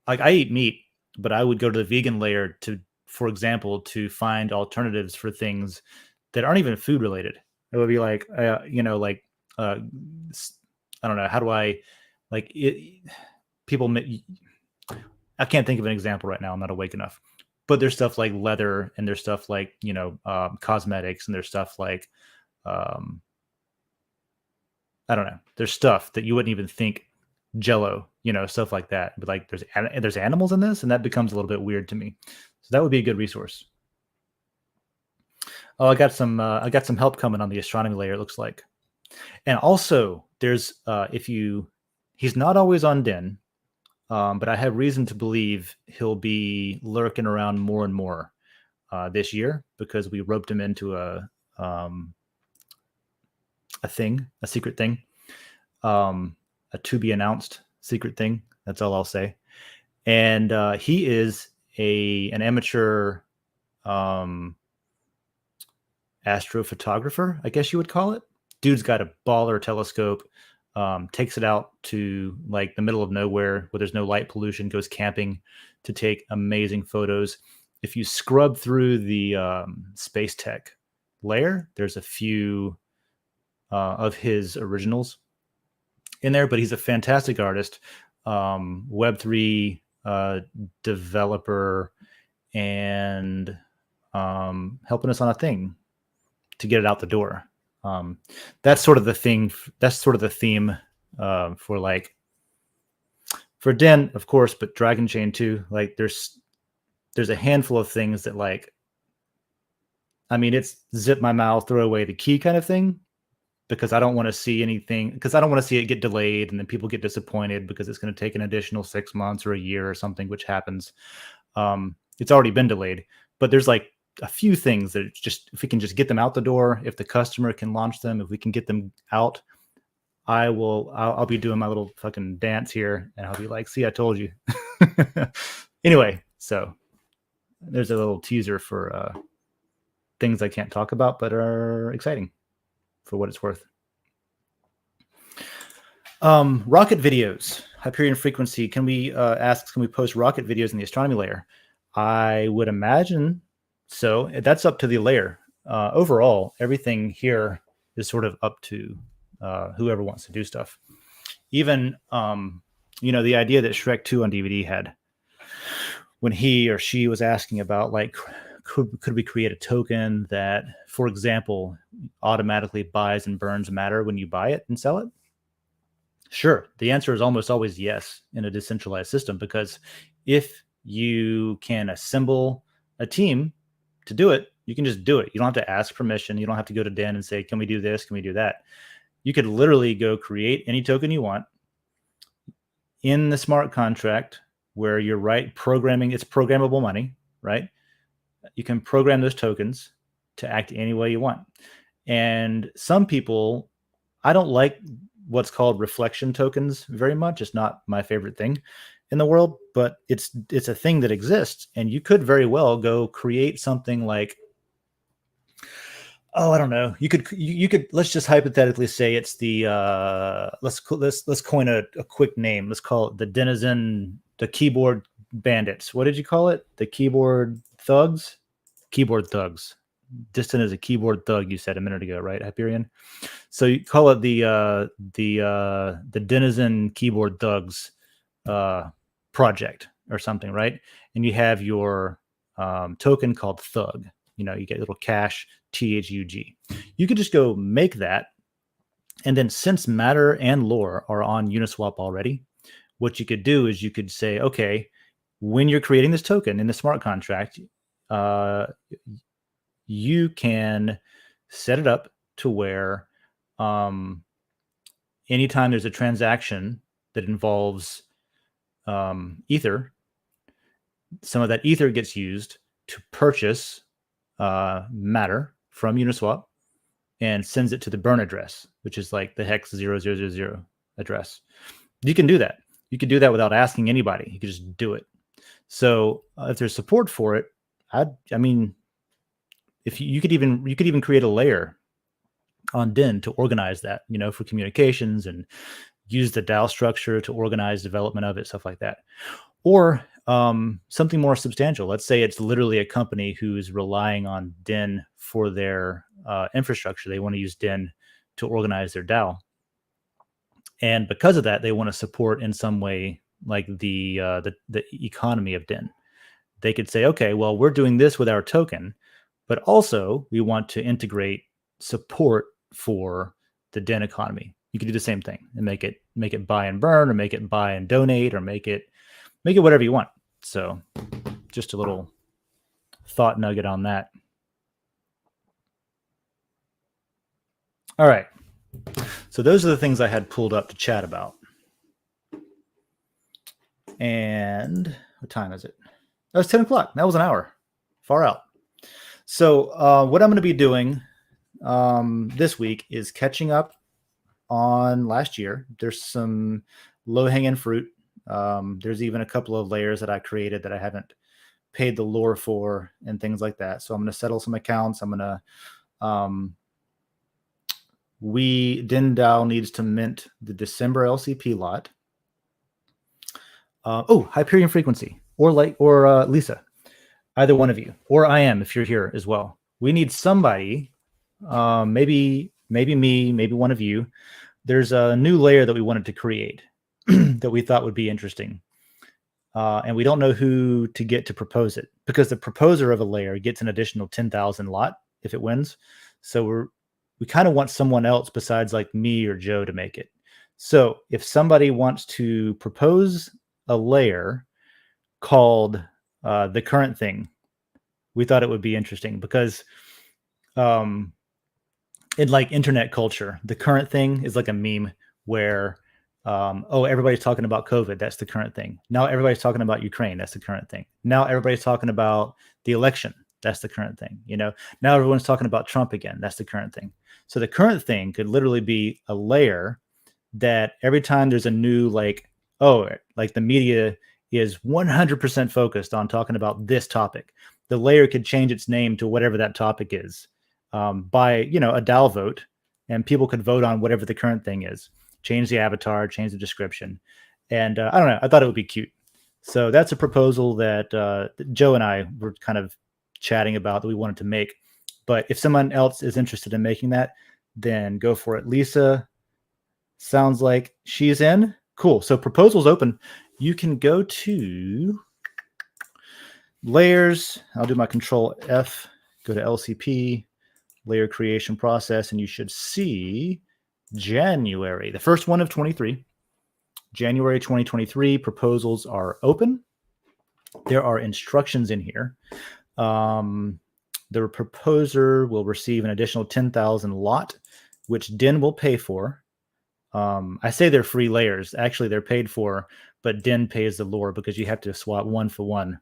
B: I eat meat, but I would go to the vegan layer for example, to find alternatives for things that aren't even food related. It would be I don't know, how do I people, I can't think of an example right now. I'm not awake enough. But there's stuff like leather, and there's stuff like, cosmetics, and there's stuff like, I don't know. There's stuff that you wouldn't even think, Jello, stuff like that. But there's animals in this, and that becomes a little bit weird to me. So that would be a good resource. Oh, I got some help coming on the astronomy layer, it looks like. And also there's he's not always on Den. But I have reason to believe he'll be lurking around more and more this year, because we roped him into a secret thing, a to be announced secret thing. That's all I'll say. And he is an amateur astrophotographer, I guess you would call it. Dude's got a baller telescope. Takes it out to the middle of nowhere where there's no light pollution, goes camping to take amazing photos. If you scrub through the space tech layer, there's a few of his originals in there, but he's a fantastic artist, Web3 developer, and helping us on a thing to get it out the door. That's sort of the thing. That's sort of the theme for Den, of course, but Dragon Chain too. There's a handful of things that it's zip my mouth, throw away the key kind of thing. because I don't want to see anything, because I don't want to see it get delayed and then people get disappointed because it's going to take an additional 6 months or a year or something, which happens. It's already been delayed, but there's like a few things that just, if we can just get them out the door, if the customer can launch them, if we can get them out, I'll be doing my little fucking dance here and I'll be like, see, I told you. Anyway, so there's a little teaser for things I can't talk about, but are exciting for what it's worth. Rocket videos, Hyperion frequency. Can we post rocket videos in the astronomy layer? I would imagine so. That's up to the layer. Overall, everything here is sort of up to whoever wants to do stuff. Even, the idea that Shrek 2 on DVD had, when he or she was asking about, like, could we create a token that, for example, automatically buys and burns matter when you buy it and sell it? Sure. The answer is almost always yes in a decentralized system, because if you can assemble a team to do it, you can just do it. You don't have to ask permission. You don't have to go to Den and say, can we do this? Can we do that? You could literally go create any token you want in the smart contract where you're programming. It's programmable money, right? You can program those tokens to act any way you want. And some people, I don't like what's called reflection tokens very much. It's not my favorite thing in the world, but it's a thing that exists. And you could very well go create something like, I don't know. You could let's just hypothetically say it's the let's coin a quick name. Let's call it the keyboard bandits. What did you call it? The keyboard thugs? Keyboard thugs. Distant is a keyboard thug, you said a minute ago, right, Hyperion? So you call it the Denizen Keyboard Thugs project or something, right? And you have your token called Thug. You get little cash, THUG. You could just go make that. And then, since matter and lore are on Uniswap already, what you could do is you could say, okay, when you're creating this token in the smart contract, you can set it up to where anytime there's a transaction that involves Ether, some of that Ether gets used to purchase matter from Uniswap and sends it to the burn address, which is like the hex 0000 address. You can do that. You could do that without asking anybody. You could just do it. So if there's support for it, I mean, if you could even create a layer on Den to organize that, for communications, and use the DAO structure to organize development of it, stuff like that. Or something more substantial. Let's say it's literally a company who's relying on Den for their infrastructure. They want to use Den to organize their DAO. And because of that, they want to support in some way, like the economy of Den. They could say, okay, well, we're doing this with our token, but also we want to integrate support for the Den economy. You could do the same thing and make it buy and burn, or make it buy and donate, or make it whatever you want. So just a little thought nugget on that. All right. So those are the things I had pulled up to chat about. And what time is it? Oh, it's 10 o'clock. That was an hour. Far out. So what I'm going to be doing this week is catching up on last year. There's some low-hanging fruit. There's even a couple of layers that I created that I haven't paid the lore for and things like that. So I'm going to settle some accounts. I'm going to Den.DAO needs to mint the December LCP lot. Hyperion frequency or Lisa, either one of you, or I am if you're here as well. We need somebody, maybe me, maybe one of you. There's a new layer that we wanted to create that we thought would be interesting. And we don't know who to get to propose it, because the proposer of a layer gets an additional 10,000 lot if it wins. So we kind of want someone else besides like me or Joe to make it. So if somebody wants to propose a layer called the current thing, we thought it would be interesting, because in like internet culture, the current thing is like a meme where, oh, everybody's talking about COVID. That's the current thing. Now everybody's talking about Ukraine. That's the current thing. Now everybody's talking about the election. That's the current thing. You know, now everyone's talking about Trump again. That's the current thing. So the current thing could literally be a layer that every time there's a new, like, oh, like the media is 100% focused on talking about this topic, the layer could change its name to whatever that topic is, by, you know, a DAO vote, and people could vote on whatever the current thing is, change the avatar, change the description. And I don't know, I thought it would be cute. So that's a proposal that Joe and I were kind of chatting about that we wanted to make. But if someone else is interested in making that, then go for it. Lisa sounds like she's in. Cool. So proposals open. You can go to layers. I'll do my control F, go to LCP, layer creation process, and you should see January, the first one of 23. January 2023 proposals are open. There are instructions in here. The proposer will receive an additional 10,000 lot, which Den will pay for. I say they're free layers. Actually, they're paid for, but Den pays the lore because you have to swap 1-for-1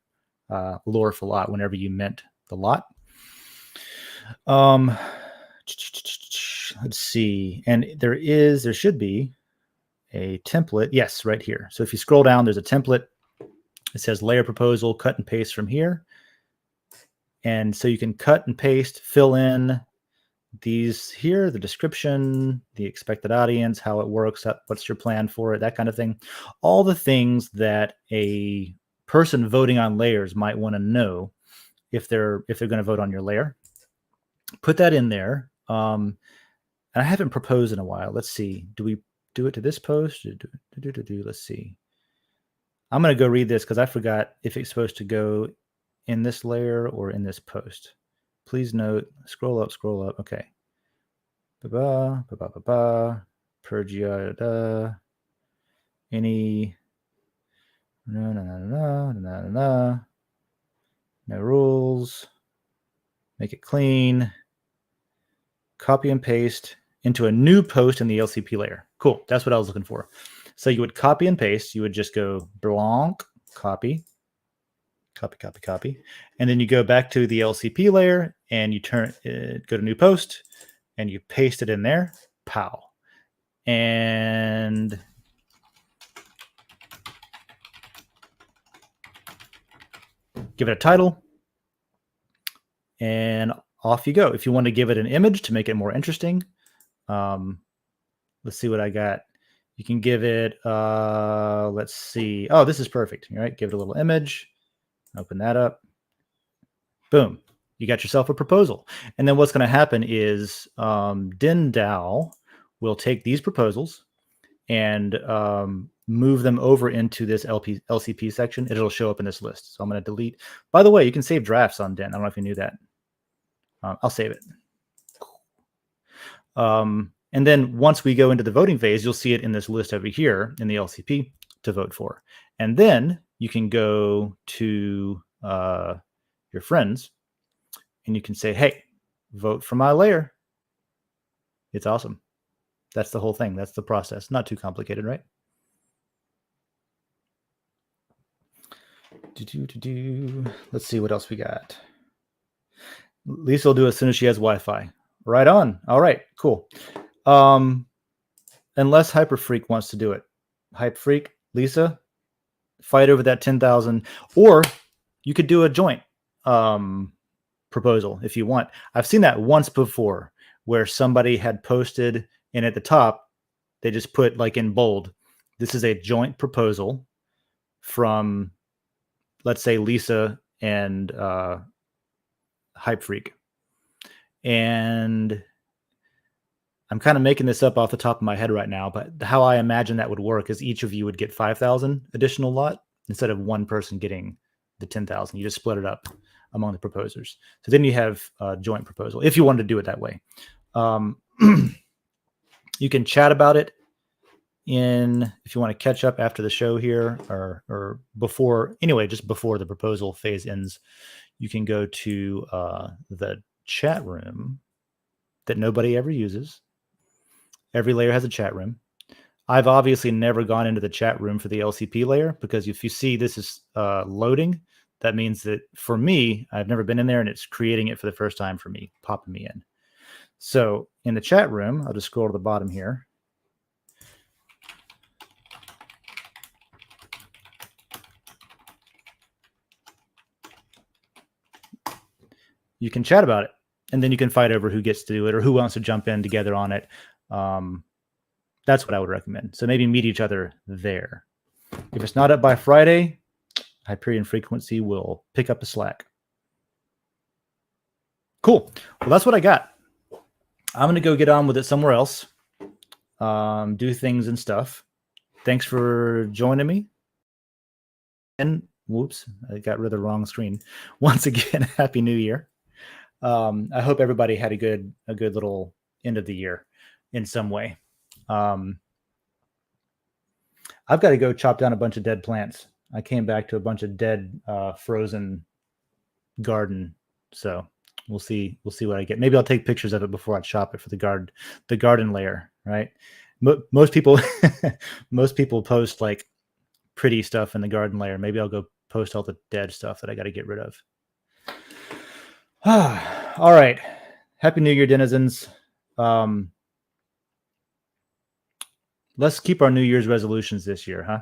B: lore for lot whenever you mint the lot. Let's see. And there should be a template. Yes, right here. So if you scroll down, there's a template. It says layer proposal, cut and paste from here. And so you can cut and paste, fill in these here, the description, the expected audience, how it works, what's your plan for it, that kind of thing. All the things that a person voting on layers might want to know if they're going to vote on your layer. Put that in there. And I haven't proposed in a while. Let's see. Do we do it to this post? Let's see. I'm going to go read this because I forgot if it's supposed to go in this layer or in this post. Please note, scroll up. Okay. Purgia. Any. No rules. Make it clean. Copy and paste into a new post in the LCP layer. Cool. That's what I was looking for. So you would copy and paste. You would just go blank, copy. And then you go back to the LCP layer and you go to new post and you paste it in there. Pow. And give it a title. And off you go. If you want to give it an image to make it more interesting, let's see what I got. You can give it, let's see. Oh, this is perfect. All right. Give it a little image. Open that up. Boom. You got yourself a proposal. And then what's going to happen is Den.DAO will take these proposals and move them over into this LCP section. It'll show up in this list. So I'm going to delete. By the way, you can save drafts on Den. I don't know if you knew that. I'll save it. And then once we go into the voting phase, you'll see it in this list over here in the LCP to vote for. And then you can go to your friends and you can say, hey, vote for my layer. It's awesome. That's the whole thing. That's the process. Not too complicated, right? Let's see what else we got. Lisa will do it as soon as she has Wi-Fi. Right on. All right, cool. Unless Hyperfreak wants to do it. Hyperfreak, Lisa, fight over that 10,000. Or you could do a joint proposal if you want. I've seen that once before where somebody had posted and at the top, they just put like in bold, this is a joint proposal from, let's say, Lisa and Hype Freak. And I'm kind of making this up off the top of my head right now, but how I imagine that would work is each of you would get 5,000 additional lot instead of one person getting the 10,000. You just split it up among the proposers. So then you have a joint proposal if you wanted to do it that way. You can chat about it if you want to catch up after the show here or before, anyway, just before the proposal phase ends, you can go to the chat room. that nobody ever uses. Every layer has a chat room. I've obviously never gone into the chat room for the LCP layer, because if you see this is loading, that means that for me, I've never been in there and it's creating it for the first time for me, popping me in. So in the chat room, I'll just scroll to the bottom here. You can chat about it, and then you can fight over who gets to do it or who wants to jump in together on it. That's what I would recommend. So maybe meet each other there. If it's not up by Friday, Hyperion Frequency will pick up the slack. Cool. Well, that's what I got. I'm going to go get on with it somewhere else, do things and stuff. Thanks for joining me. And whoops, I got rid of the wrong screen. Once again, Happy New Year. I hope everybody had a good little end of the year in some way. I've got to go chop down a bunch of dead plants. I came back to a bunch of dead frozen garden, so we'll see what I get. Maybe I'll take pictures of it before I chop it for the garden layer, right? Most people post like pretty stuff in the garden layer. Maybe I'll go post all the dead stuff that I got to get rid of. All right. Happy New Year, denizens. Let's keep our New Year's resolutions this year, huh?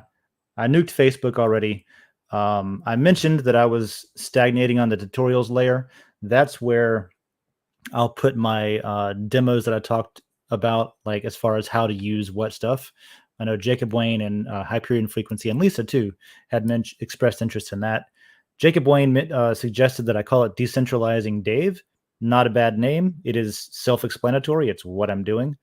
B: I nuked Facebook already. I mentioned that I was stagnating on the tutorials layer. That's where I'll put my demos that I talked about, like as far as how to use what stuff. I know Jacob Wayne and Hyperion Frequency and Lisa too had expressed interest in that. Jacob Wayne suggested that I call it Decentralizing Dave. Not a bad name. It is self-explanatory. It's what I'm doing.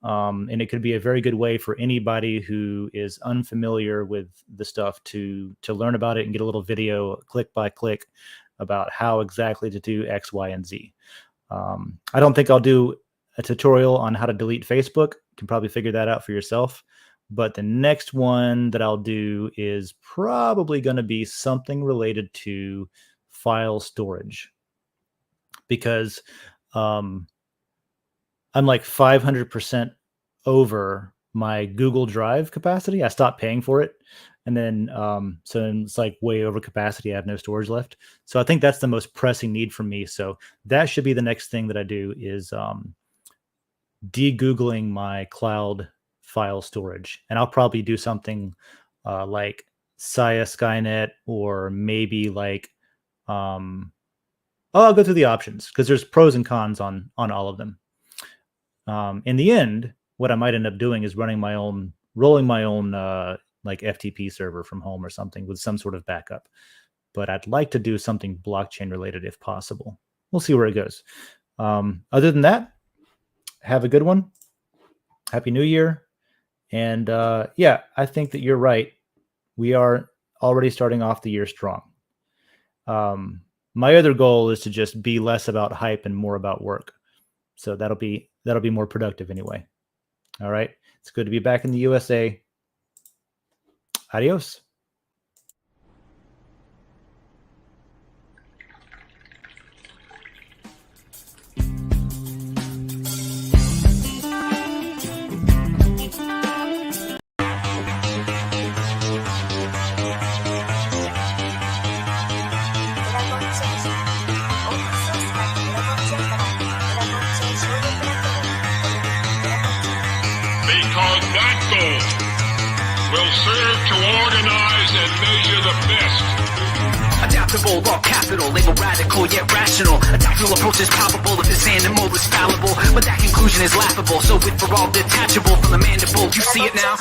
B: And it could be a very good way for anybody who is unfamiliar with the stuff to learn about it and get a little video click by click about how exactly to do X, Y, and Z. I don't think I'll do a tutorial on how to delete Facebook. You can probably figure that out for yourself. But the next one that I'll do is probably going to be something related to file storage, because I'm like 500% over my Google Drive capacity. I stopped paying for it. And then, so it's like way over capacity. I have no storage left. So I think that's the most pressing need for me. So that should be the next thing that I do, is de-Googling my cloud file storage. And I'll probably do something like Saya Skynet, or maybe like, I'll go through the options, because there's pros and cons on all of them. In the end, what I might end up doing is rolling my own like FTP server from home or something with some sort of backup. But I'd like to do something blockchain related if possible. We'll see where it goes. Other than that, have a good one. Happy New Year. And yeah, I think that you're right. We are already starting off the year strong. My other goal is to just be less about hype and more about work. So that'll be more productive anyway. All right. It's good to be back in the USA. Adios.
D: Because that goal will serve to organize and measure the best.
E: Adaptable, raw capital, label radical yet rational. A tactical approach is probable if this animal is fallible, but that conclusion is laughable. So with for all detachable from the mandible, you see it now.